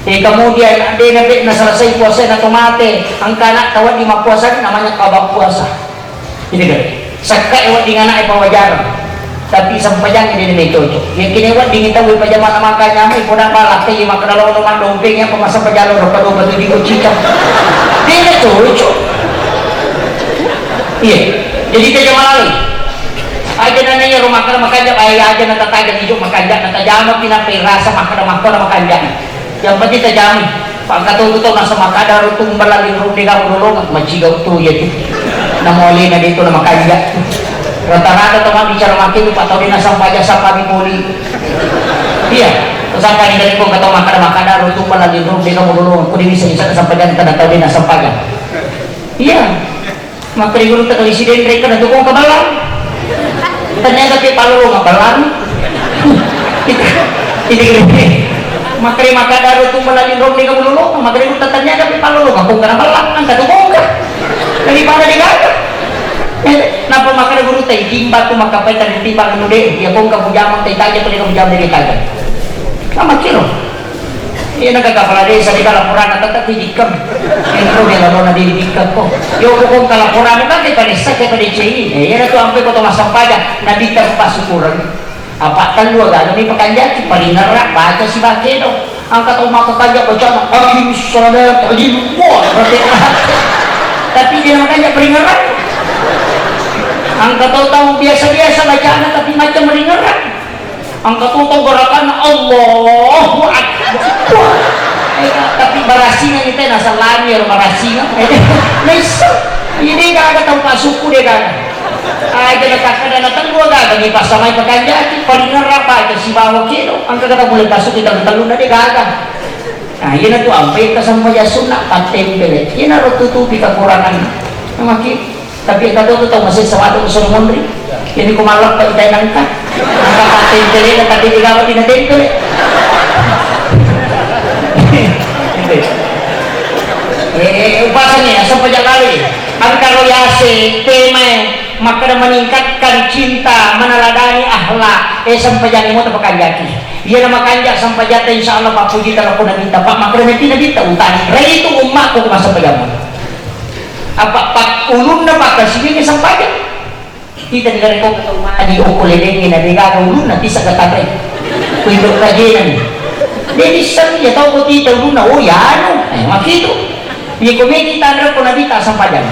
Kemudian ada nabi na selesai puasa na tomate ang kanak tawad di mapuasa namanya kabak puasa. Ini kan sakka ewa di anak pawajaran tapi sampajan ini ni cocok yang kini ewa di kita wi pajaman makanya mai podang balak kay makadalaw naman dompengnya pemasa pajalo ro kado batu di kucika. Dia cocok. Iya. Jadi kita malali. Aja nananya rumah kana makanja ay aja natatagan hidup makanja natajama pinapay rasa makana makanja. Yang penting terjamin pak katututo nasa makada rutung balalin rumdi kamu dulu majigaw tu ya tu namoli na dito na makanja rata-rata teman bicara makin itu pak tau din nasa paja sa kami muli iya sampai dari ko katong makada rutung balalin rumdi kamu dulu kung di bisa nasa paja na tau din nasa paja iya makriguro ta kalisi din reka na tukong kabalang ternyata ti palulong kabalang ini makri makadaru tu melalui romni kamu dulu makri tatanya tapi palulu kampung kana balak ang katubong ka daripada digagak napa makada guru tay timba tu makapay tan timba kanu de ya kung kabujamang tay taja pali kabujamang de taja sama kilo iya nagkakapala de sa laporan at tatidikam entro de lalo na didikam ko yo kung kalaporan ka kay panisa kay panichayin yan ito ang ko to masampaja nadikam pasukuran apa talwa gano may pakanja palinara baca si bakeno ang katong makakanja baca ang salat ajib mo tapi dia makanya peringaran ang katong biasa-biasa bacaan tapi macam peringaran ang katong gerakan Allahu Akbar tapi barasingan kita nasa lamir barasingan nice ini gak ada tempat suku deh kan aja nakakada na tanggo gaga ni pasamay pakanjati palinara pa si bawa kilo ang kagata mulai pasok kita talun na di gaga yun na to ampay kasama ya sunna patempele yun na tutupi kakurangan namaki tapi kato to tao masih sawato ko sa mondri yun ko malak pa itay nangka ang patempele na tadi di gawa tinatempele upasa niya sa pajakali ang karoyase tema maka meningkatkan cinta meneladani akhlak sampajani mo tapakanjaki iya na makanja sampajata insyaallah Pak Puji talapon na minta Pak maka nanti na dita utani rai itu umma ko kumasa pajaman apa Pak ulun na Pak kasibin sampajan kita digari ko katuma di ukuleleng na digaga ulun na tisa katatay kuindok kajinan jadi sang ya tau ko tita ulun na o yano makito iya kumiti tanra ko na dita sampajan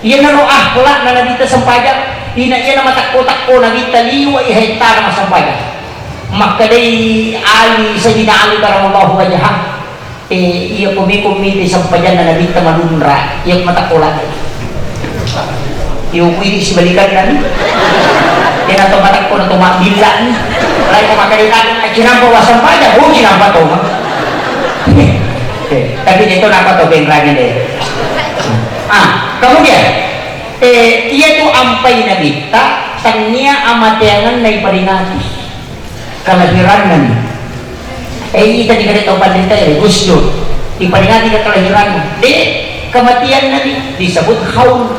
iya na ro akhlak na nabita sampajan ina iya na matakko-takko nabita liwa ihenta na masampajan makkaday ali sa dinaali karamullahu wajah iya kumi-kumiti sampajan na nabita malunra iya matakko lagi iya kuwili si balikan na iya na to matakko na to mabila lain ko makalitan ay sinampa wa sampajan sinampa to tapi dito na pa to bengrangin deh kemudian ia tu ampai nabi tak tanya amatiangan nai peringati kelahiran kita dikali tahu pandita ya Gusdur diperingati ke kelahiran kematian nabi disebut haul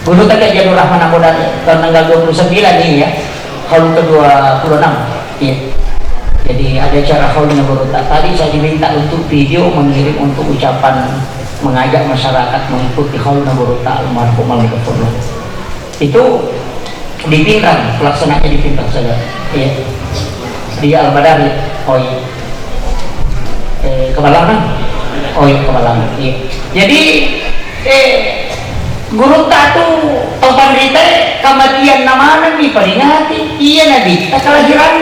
dulu tak Jadul Rahman Amodan tahun tanggal 29 ini ya haul ke-26 iya Jadi ada cara haulna barota. Tadi saya diminta untuk video mengirim untuk ucapan mengajak masyarakat mengikuti haulna barota almarhum al-ghafurlah. Itu di Pinrang, pelaksananya di Pinrang saja. Iya. Di Al-Badari. Oh iya. Kebalangan. Oh iya, Kebalangan. Iya. Jadi guru tu topan rita kematian nama nih peringati iya nabi tak kelahiran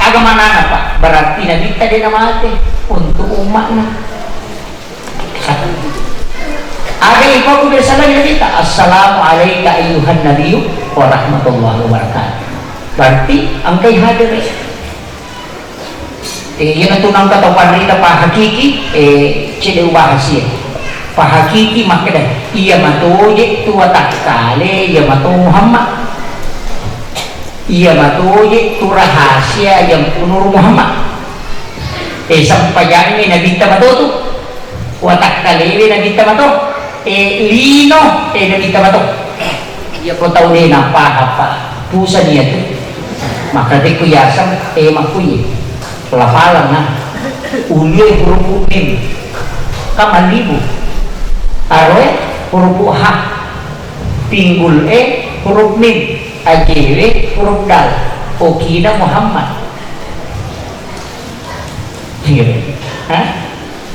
agama mana pak berarti nabi tadi nama mati untuk umatnya ada ibu kebiasaan nabi tak assalamualaikum ayuhan nabiyu warahmatullahi wabarakatuh berarti angkai hadir yan ang tunang katapan rita pa hakiki cile ubahasya pa hakiki makida iya matoje tua takkale iya mato Muhammad iya matoje tu rahasia yang punur Muhammad sampayani nabi tamato tu watakkale nabi tamato lino nabi tamato iya ko tahu ni apa pusa niya tu maka di kuyasam makuyi pelafalan na ulye huruf mim kamalibu arwe huruf ha pinggul huruf mim ajele huruf dal okina Muhammad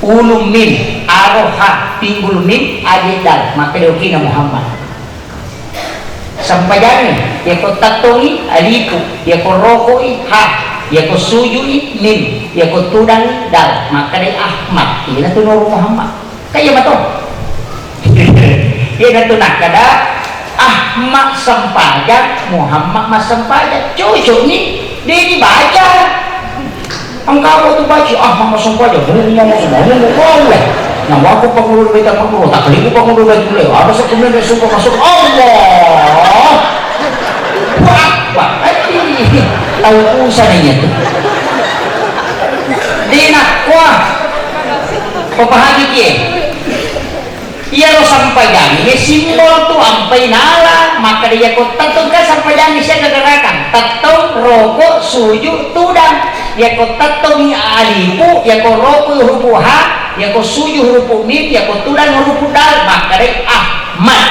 ulum mim aro ha pinggul mim ajele dal maka okina Muhammad sampayani ya ko tatongi aliku ya ko rokoi ha ya ko sujui mim ya ko tudang dal maka dari Ahmad ini tu Nur Muhammad kaya mato ini tu nak kada Ahmad sempajak Muhammad mas sempajak cucu ni dia dibaca engkau tu baca Ahmad mas sempajak ngomong boleh nama aku penghulu beta penghulu tak kali aku penghulu beta boleh apa sekemudian dia suka masuk Allah Akbar tahu usananya tu di nak kuah pepahagi kie iya lo sampai jani simbol tu ampai nala maka dia ko tatung ka sampai jani siya kagerakan tatung rokok sujud tudang ya ko tatung alipu ya ko rokok huruf ha ya ko sujud huruf mim ya ko tudang huruf dal maka dia Ahmad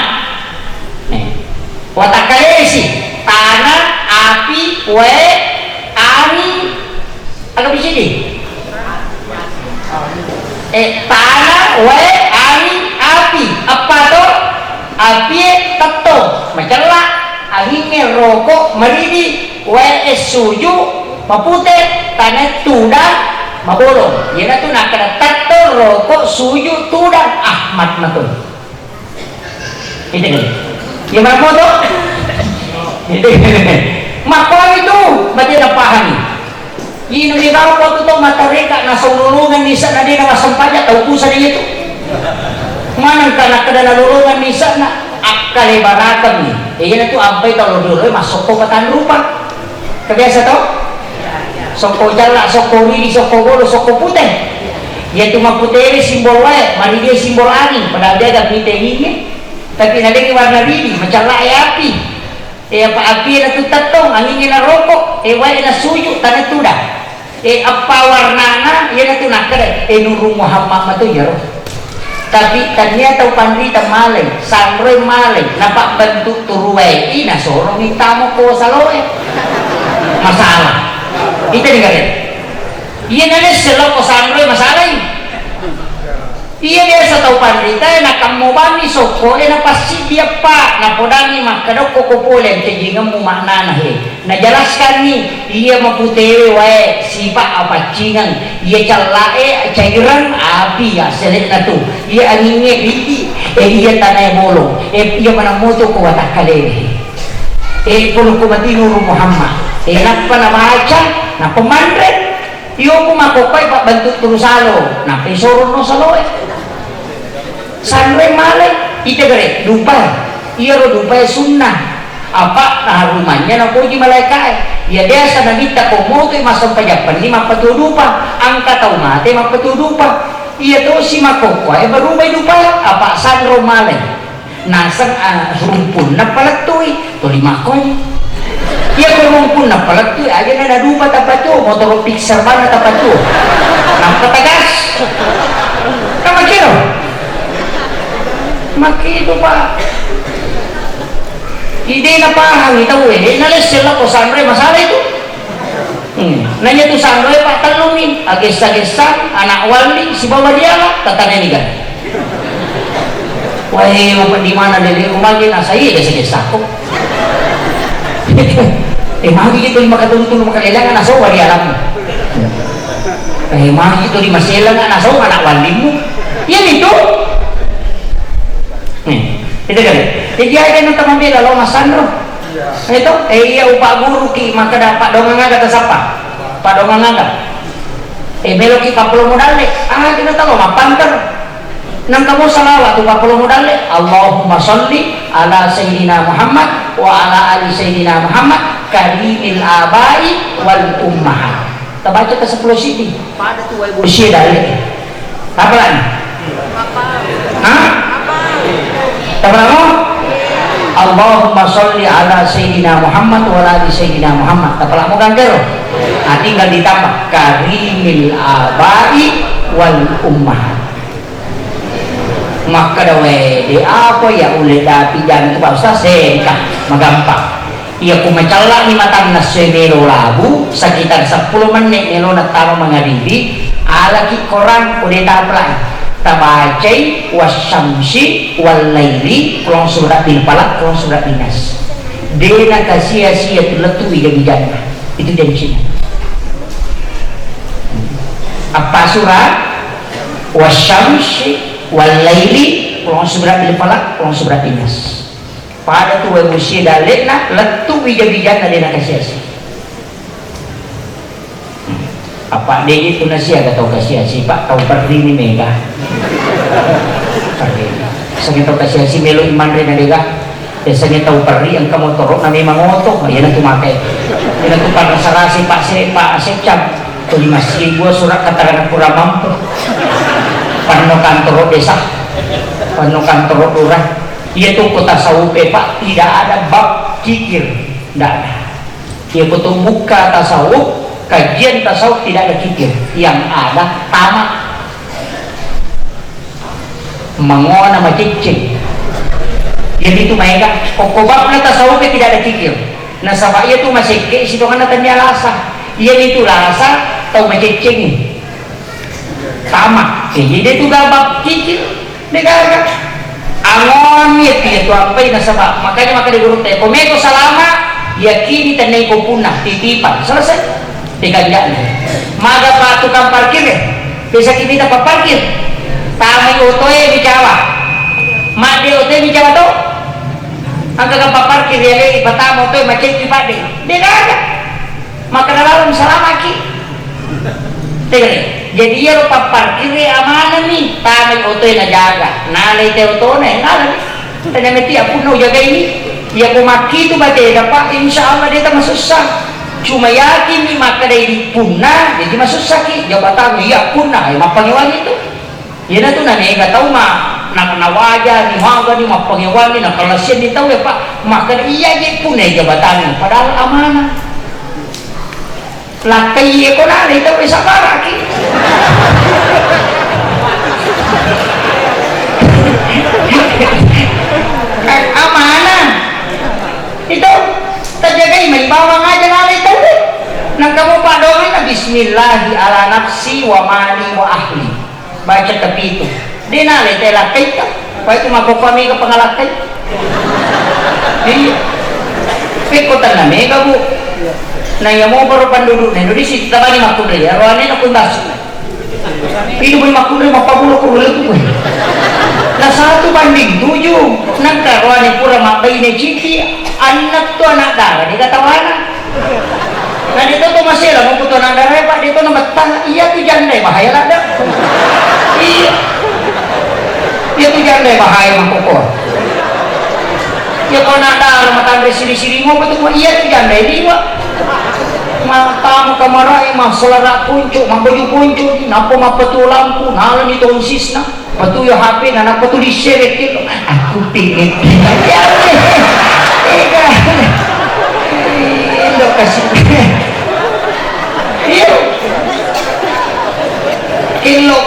watakale si tanah api ani agak bisa di tanah ani api apa tuh api teto mencelak anginnya rokok meridi suju mapute tanah tudang mabolong yana tuh nak kena teto rokok suju tudang Ahmad matun itu nih ya mana tuh makwan itu berarti ada pahami ini nilai waktu itu mata reka nasa ulungan nisa na di nama sempajak tahu pusa dia itu mana karena kedana ulungan nisa na akale barakam ni iya itu ampai kalau dulu masuk ke katan rupa kebiasa tau soko jala soko ridi soko bolo soko putih ya cuma putih simbol wae mari dia simbol angin padahal dia ada putih ini tapi nanti warna ridi macam api apa api na tu tatong angin na rokok wae na suju tanah tuda apa warnana ya na tu nakare nurung Muhammad matu ya tapi ternyata pandita malay sangre malay nampak bentuk turuwai ina sorong itamo ko saloe masalah itu dengarin iya nane selo ko sangre masalah iya biasa tahu pandita na kamubani soko na pasti dia pak na podani makado koko polen tejinga mu makna na jelaskan ni iya maputewe wae sipa apa cingang iya calae cairan api ya selet na tu iya anginge biti iya tanay bolong iya mana moto ko watak kalene puno ko Nur Muhammad napa na baca na pemandret iyo ko makopay pak bentuk turusalo na pesoron no saloe sanre male ite gere dupa iya ro dupa sunnah apa nah rumahnya na puji malaikat ya desa na kita komoto masuk pajapan lima petudupa angka tau mate mapetudupa iya to si makokwa berubah dupa apa sanro male nasang rumpun na palatui to lima koy Iya kurang pun nak palat tu aja na dupa tapat tu motor pixar mana tapat tu nak katagas nama kiro maki itu pak ide na pahang itu nalis sila ko sangre masalah itu nanya tu sangre pak talungin agesa-gesa anak wali si bawa dia lah tatanya ni kan wahai di mana dari rumah dia saya agesa-gesa kok magi itu lima katulutulong makalilangan asaw wali alam magi itu lima silangan asaw anak wali mo yan ito itu kan jadi ada yang tamambil lalu mas Sandro itu iya upa guru ki maka dapat dongang agak tasapa pak dongang agak meloki 40 modal kita tahu mapanter nang kamu salawat 40 modal Allahumma sholli ala sayyidina Muhammad wa ala ali sayyidina Muhammad karimil abai wal ummahat terbaca ke 10 sini pada tu ibu syeda apa lagi apa Allahumma sholli ala sayyidina Muhammad wa ala ali sayyidina Muhammad apa mau ganjel tinggal ditambah karimil abai wal ummahat maka dawe di apa ya uleh dati jangan ke bangsa sengkah magampang iya ku mencalak ni matang na semelo labu sekitar 10 menit melo na taro mengadidi ala ki koran udah tapla tabacai wasyamsi wal laili kulong surat bil falaq kulong surat bin nas dena kasia-sia tuletu ida bijana itu janjinya apa surat wasyamsi walaili kulong surat bil falaq kulong surat bin nas pada tu emosi dalekna letu bija-bija na dina kasiasi apa dia itu nasi agak tahu kasiasi pak tahu pergi ni mega sakit tahu kasiasi melo iman rena dega biasanya tahu pergi yang kamu torok na memang ngotok ya na tumakai ya na tumpang sarasi pak secam tu 5.000 surat keterangan pura mampu pano kantor desa pano kantor lurah ia tu kota tasawuf pak tidak ada bab kikir tidak ada ia betul buka tasawuf kajian tasawuf tidak ada kikir yang ada tamak mengolah nama cicing jadi itu mereka kokobabnya tasawuf tidak ada kikir nah sama ia tu masih ke situ kan tanya lasa ia itu lasa tahu macicing tamak jadi itu gabak kikir negara angonit itu apa yang nasabak makanya maka digurung teh komeko salama yakini tanay ko punah titipan selesai diganjaan maga pa tukang parkir bisa kita parkir tamay otoy di Jawa madi otoy di Jawa to ang kagang parkir ya ipatamo otoy macet di pade digaga maka dalam salama ki jadi ia lupa parkir amanah nih tamay otoy na jaga nalay te otoy nalay tanya meti aku no jaga ini ya kumaki itu baca dapat insya Allah dia tak masusah cuma yakin nih maka dari punah jadi masusah ki jabatan iya punah ya mapangiwan itu ya na tuh nane nggak tahu mah nak nawaja nih maga nih mapangiwan nih nak kalasian nih tahu ya pak maka iya jadi punah jabatan padahal amanah lakai ya kau nari itu bisa baraki amanah itu terjaga iman bawang aja nari itu nang kamu padongan bismillahi ala nafsi wa mali wa ahli baca tepi itu dia nari teh lakai kan apa itu mako kami ke pengalakai iya pikotan na mega bu nah yang mau baru penduduk Indonesia kita bagi makudre ya rohani nak kuntas ini boleh makudre mapabulu kurul itu nah 1:7 nangka rohani pura makai ne ciki anak tu anak darah dia kata mana nah dia tu masih lah mau putus anak darah pak dia tu nak betah iya tu jandai bahaya lah dah iya dia tu jandai bahaya mangkokor ya kau nak darah mata siri-siri mau betul iya tu jandai dia pak mata kamarai mah selera kuncu mah baju kuncu napa mah petu lampu nalan itu sisna petu yo HP na napa tu di share aku pingin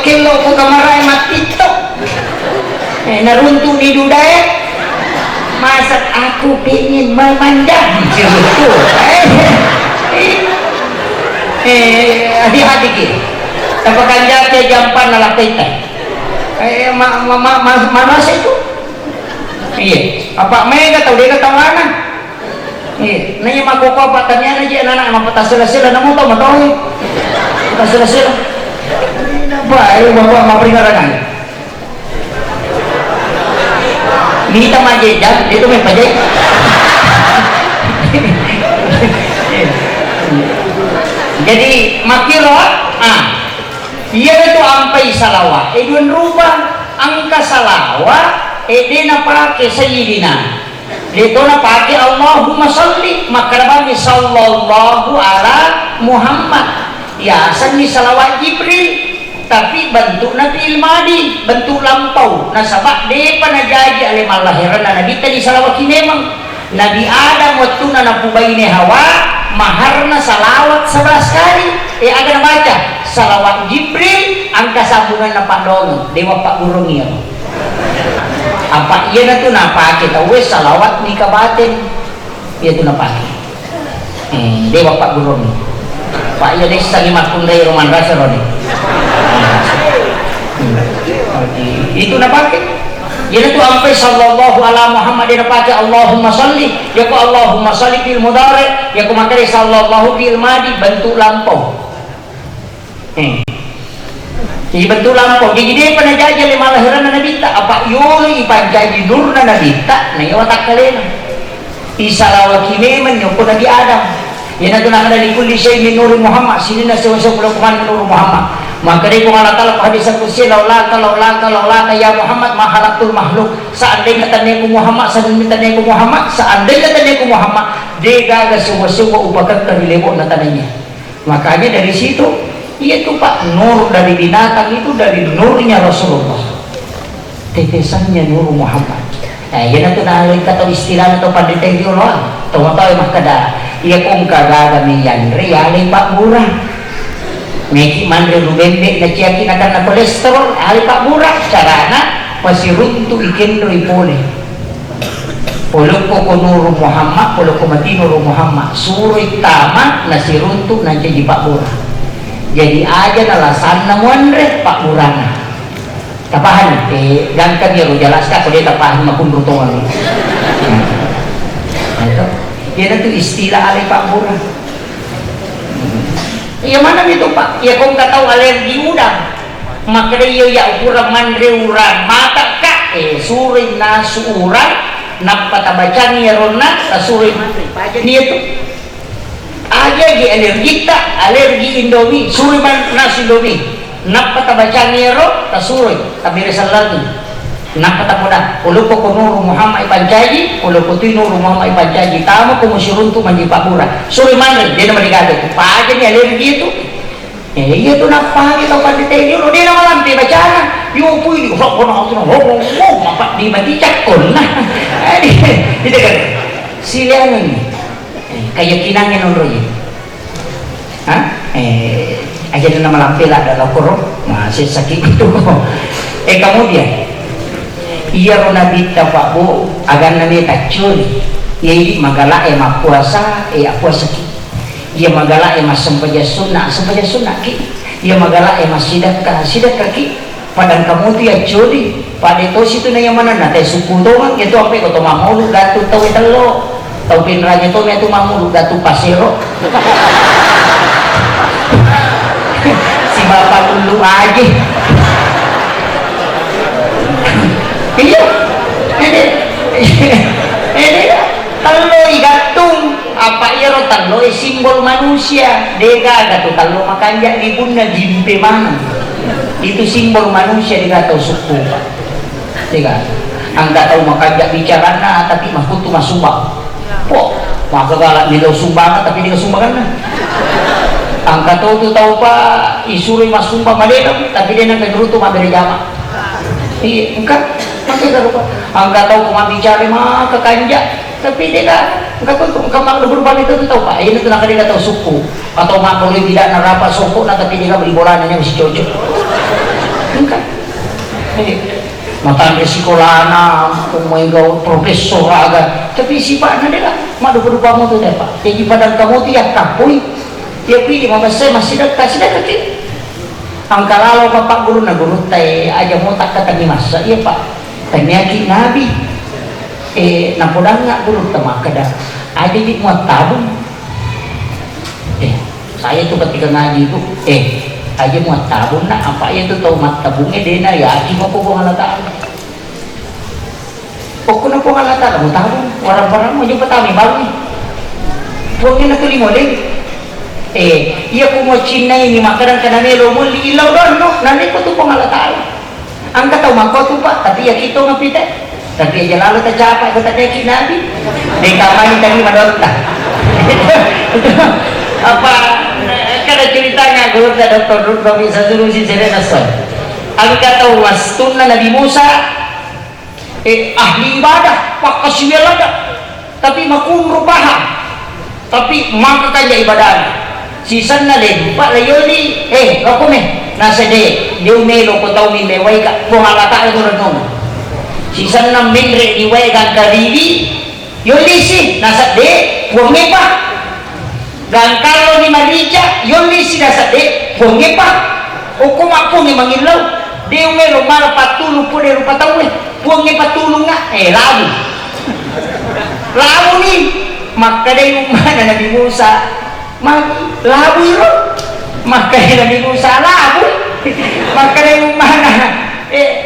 kilo ko kamaray matito. Naruntung di dudaya. Masak aku pengen memandang. Hati-hati ki. Tapakan jatah jampan lalaki teh. Mana sih itu? Iya. Apa mega tahu dia kata mana? Iya. Nanya mak koko apa tanya aja anak mak peta sila namu tahu mah peta sila. Baik bapak mau peringatan. Ini kita majid dan itu main pajak. Jadi makiro iya itu ampai salawat edun rubah angka salawat edena pakai sayyidina itu na pakai Allahumma sholli maka nabi sallallahu ala Muhammad ya asal ni salawat Jibril tapi bentuk Nabi ilmadi bentuk lampau nasabak de panajaji alim lahiran nabi tadi salawat memang Nabi Adam waktu na pubaine Hawa maharna salawat 11 kali agar baca salawat Jibril angka sambungan na pandong dewa pak burung ya apa iya na tu napa kita wes salawat nikah batin iya tu napa dewa pak burung pak iya deh salimat kundai roman rasa rodi itu napa jadi tu sampai sallallahu ala Muhammad dia pakai Allahumma sholli ya ku Allahumma sholli fil mudhari ya ku makari sallallahu fil madi bentuk lampau jadi bentuk lampau jadi dia pernah jajal lima lahiran nabi tak apa yuli ipanjaji nurna nabi tak na watak kalena isalawaki memen yung Nabi Adam yan na tunang dari kulli syai min nuri Muhammad sini na sewa kuman nur Muhammad maka dari kung Allah Ta'ala hadisan kursi laulaka ya Muhammad mahalaktul makhluk seandainya tanya ku Muhammad seandainya ku Muhammad dia gagal semua upakan terlebok na tananya makanya dari situ itu pak nur dari binatang itu dari nurnya Rasulullah tetesannya nur Muhammad yan na tunang kata istilah atau pandita yung tawa-tawa makada iya kung kagaga niyan reali pak murah Meki mandre rubende na ciakin akan na kolesterol ali pak murah carana pasiruntu ikendo ipone polok ko nuru Muhammad polok ko mati nuru Muhammad suruh tama na siruntu na jadi pak murah jadi aja nalasan na muandre pak murah na tapahan gangkan dia rujalas ka dia tapahan makundutongan itu dia itu istilah ali pak murah iya mana itu pak ya kau tak tahu alergi udang maka dia ya ukuran mandre uran mata kak suri nasu uran napata bacani ya rona suri dia tu aja di alergi tak alergi Indomie suri nasi Indomie napata bacani ya ro suri tapi resal lagi napata muda ulu ko nuru Muhammad ipanjaji ulu ko nuru Muhammad ipanjaji tamu ko musiruntu manjipapura suri mandre dia nama digado paja ni alergi itu iya tu napa kita pandai tengok dia nama lampi bacaan yo pui di hok ngomong apa di mati cakon nah tidak kan silakan ni keyakinannya nurul aja nama lampi lah dalam korok masih sakit itu kemudian iya Nabi Pak Bu agar Nabi tacul iya magala puasa puasa ki iya magala sempaja sunnah ki iya magala sidakah ki padang kamu tu ya curi pada itu situ na yang mana nate suku doang itu apa kau mamulu gatu tahu telo tahu pinranya tu itu mamulu gatu pasero si bapak dulu aja iya ini talo igatung apa iya ro talo simbol manusia dega gatu talo makanya ibunda gimpe mana itu simbol manusia dega tau suku dega angga tau makanya bicara na tapi mahkutu masumbang po maka galak nilo sumbangan tapi dia sumbangan angka tau tu tau pa isuri masumbang madena tapi dia nang kegerutu mabere jama iya engkau masih lupa angka tahu kemana bicara mah ke kanja tapi dia enggak tahu kemana berubah itu tahu pak ini tuh dia tahu suku atau mak boleh tidak narapat suku nah tapi dia beli bolannya masih cocok Enggak. Matan sekolah na kumaingaw profesor aga tapi si pak na nila madupa mo to pa jadi padang kamu tiyak kapoy tiyak pilih mabasa masih dekat ang kalalaw pa guru na guru tay aja mo tak katagi masa iya pak tanyaki nabi napudang nga guru tamakada aja di mo tabung saya tuh ketika ngaji itu aja mau tabung na apa itu tahu mat tabungnya dena ya aki mau po halata pokok na po halata mo tabung warang-warang mo yung patami bago ni huwag nyo natuloy mo din iya po mo chinay ni makarang kananelo mo ilaw doon no nanay ko to po halata ang kataw mako to pa tapi ya kito nga pita tapi aja lalo ta chapa ko tanya kinabi di kamay tadi madorta apa kada ceritanya guru da Dr. Ruth bisa suruh si Serena Son ang kataw wastun na Nabi Musa ahli ibadah pakaswelada tapi makun rupahan tapi maka kanya ibadah sisan na din pak layoli loko me nasa de diumelo ko taw mi leway ka puhalata ko ron sisan na minre diway kan karili yoli si nasa de wonge pa dan kalau ni Marija yoli si nasa de wonge pa o kumapo ni mangilaw diumelo mala patulu po de rupatawe wonge patulong nga labu ni maka yung mana Nabi Musa labu yun maka Nabi Musa labu maka yung mana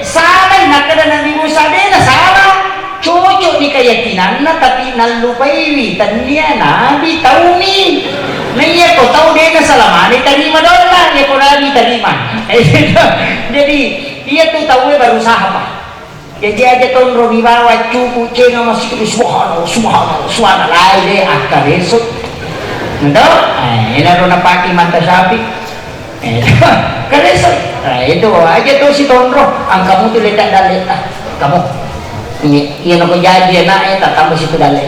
salah nakada Nabi Musa din na salah cocok ni keyakinan na tapi nalupay witan niya Nabi taumi na iya ko tau din na salamani tarima doon lang iya ko Nabi tarima jadi iya tuh tahu baru sahabat jadi aja tahun romi bawa cukup cenga masih terus subhanallah lain deh akar esok entah ini rona pakai mata sapi keresok itu aja tuh si tonro ang kamu tuh letak dalek kamu ini aku jadi anak tak tamu situ dalek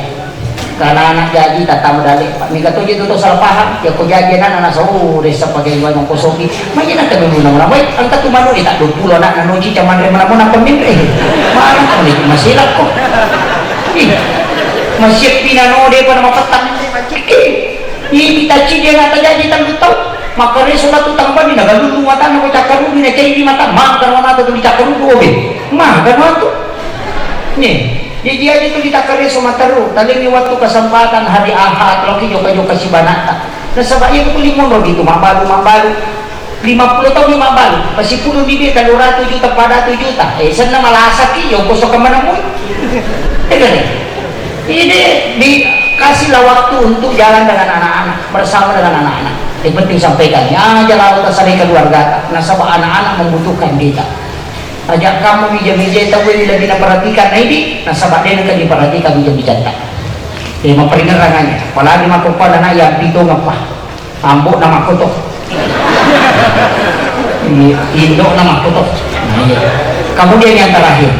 karena anak jadi tak tamu dalek pak mika tuh itu tuh salah paham ya aku jadi anak sore sebagai iwan yang kosoki macam nak kami menang ramai angkat tuh manu tak 20 anak nanoji cuman remana mana pemimpin mana kami masih laku masih pinano dia pada mapetang ini kita dia nggak terjadi tak tahu makanya sholat tu tambah di naga dulu mata nak cakar dulu ni cari di mata mak kan mana tu dicakar dulu obe mak kan mana tu nih jadi aja tu ditakar so mata ru tadi ni waktu kesempatan hari Ahad lagi joka si banata nah sebab ia tu limon gitu mak baru 50 tahun ni mak baru masih 10 bibit kalau 100 juta pada 7 juta sana malah sakit yo kosok ke mana pun ini dikasihlah waktu untuk jalan dengan anak-anak bersama dengan anak-anak yang penting sampaikan ya jalan tasari keluarga nasabah anak-anak membutuhkan kita ajak kamu meja-meja tahu bila kita perhatikan ini nasabah dia akan diperhatikan meja-meja tak memperingatkannya apalagi makupan anak yang itu ngapa ambok nama kotok indok nama kotok kemudian yang terakhir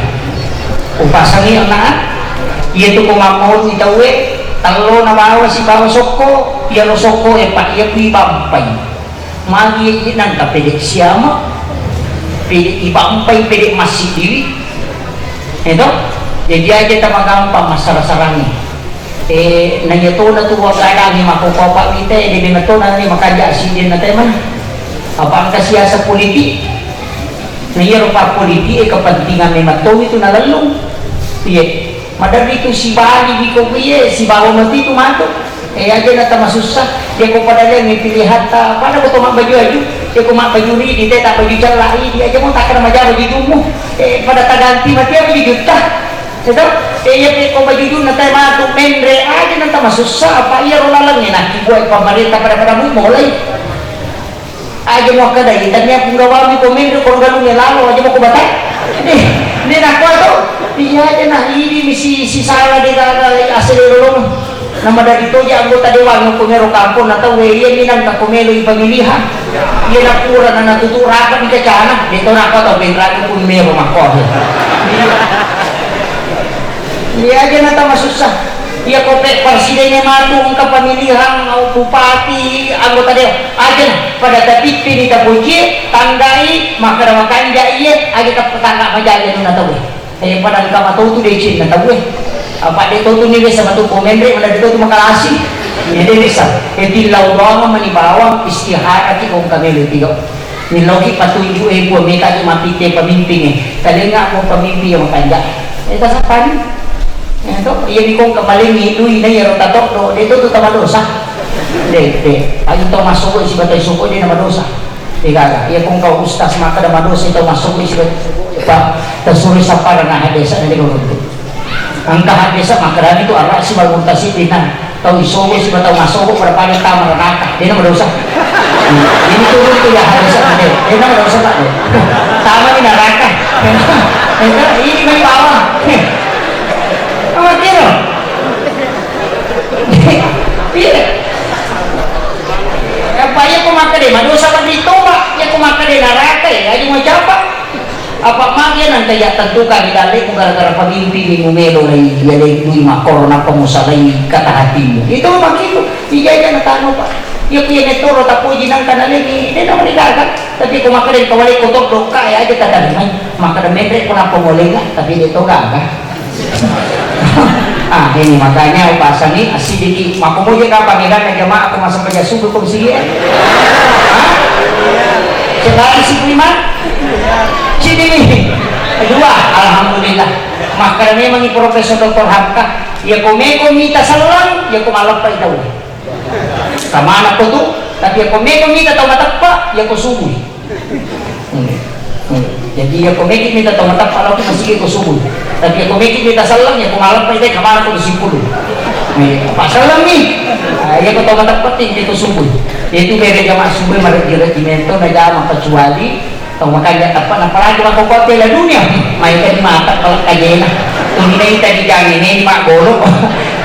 upasangi anak yaitu kumamau itawe talo na bawa si bawa soko ya no soko pak ya kui bampai magi nang kapedek siama pedek ibampai pedek masih diri itu jadi aja tama gampang masalah sarangnya nanya to na tuwa kaya ni makukuha kita di binato na ni makaja asidin na tayo man apa ang kasiyasa politik naya rupa politik kepentingan ni mato itu nalalong iya madam itu si bali di ko si bawa mati itu mantu aja na tama susah dia ko pada dia ngipili hatta pada ko mak baju aju dia ko mak baju ri dia tak baju jalai dia aja mau takkan maja baju dumu pada taganti mati baju juta itu ya ko baju dun na tay matu mendre aja na tama susah apa iya ronalang ni nak buat pemerintah pada mu mulai aja mau kada itanya pun gawawi ko mendre ko galung lalu aja mau ko batay ini nak ko iya aja nah ini misi salah di asli dulu nama dari itu aja anggota dewan ng kumero kampon atau iya minang ka kumelo ipamilihan iya na pura na natuturakan di kacana dito na ako tau pinrado kumero makoh iya aja na tama susah Iya kopek presidennya matu ke pemilihan bupati anggota dewan aja pada tapi pilih tabuji tanggai maka makan iya aja ke petangga majalah nu tahu pada ka matu tu decin tahu apa dia tu ni bisa matu komendre mana dia tu makalasi jadi bisa etilau doang manibawang istihara ki kong kami tiga nilogi patu ibu mereka ni mapite pemimpin kalinga mo pemimpin yang kanja eta sapan itu iya bikong kemalingi itu ini ya rota tok do itu tama dosa deh ayo to masuk si batay suko di nama dosa ikaga iya kung kau ustaz maka nama dosa itu masuk si batay tersuri sa para na hadesa na digawin ang kahadesa maka dami itu arah si malmuntasi dinan tau isuko si batay masuk para paling tama ranaka di nama dosa ini turun tuh ya hadesa na di nama dosa tak tama ni naraka ini may bawang kira apa ya kau makan deh manusia kan ditoba ya kau makan deh neraka ya aja mau siapa apa makin nanti ya tentukan di dalam gara-gara pemimpin yang melo lagi dia lagi lima corona pengusaha lagi kata hatimu itu makin iya kan tano pak ya punya netoro tak puji nang kanan lagi dia nak meninggalkan tapi kau makan deh kawali kotor doka ya aja tak ada makan deh mereka kenapa boleh nggak tapi dia tahu gak ini makanya bahasa ini asidiki makumu je ka pangiran na jamaah aku masuk kerja subuh kung sige sekarang si Priman sini kedua alhamdulillah maka memang Profesor Dr. Hamka ya kumita saluran ya kumalap pa itaw kamana ko to tapi ya kumita taw matapa ya kusubuh jadi ya komikit minta tomatak kalau kita masih ko subuh tapi ya komikit minta salam ya kumalam pa ite kamara ko disipulo apa salam nih ya ko tomatak pati itu subuh itu bebe jamaah subuh regimento na jamaah kecuali tau makanya apa apalagi ako kote la dunia may ka di mata kalau kayena tunay tadi jangan ini mak golok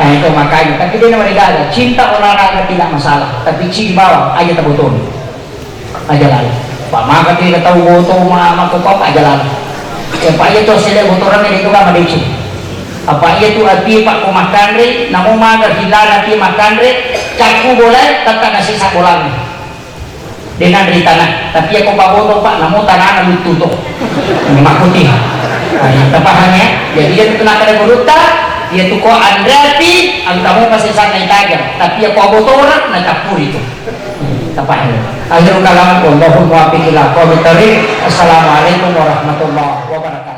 itu makanya tapi dia naman regalo cinta olahraga tidak masalah tapi ci bawah aja tabutun aja lalu pamaka tidak tahu boto makukop aja lalu apa itu sila botoran itu ka madici apa itu ati pak kumakan rin namo maga hilala ti makan rin caku boleh tata nasi sakulang dengan di tanah tapi aku pak boto pak namo tanah namun tutup makuti tepahannya jadi dia kena kada buruta dia tuh kok andrati ang kamu pasti santai tajam tapi aku botoran na capur itu tepahannya akhirul kalam Allahumma wafiqillah. Assalamualaikum warahmatullahi wabarakatuh.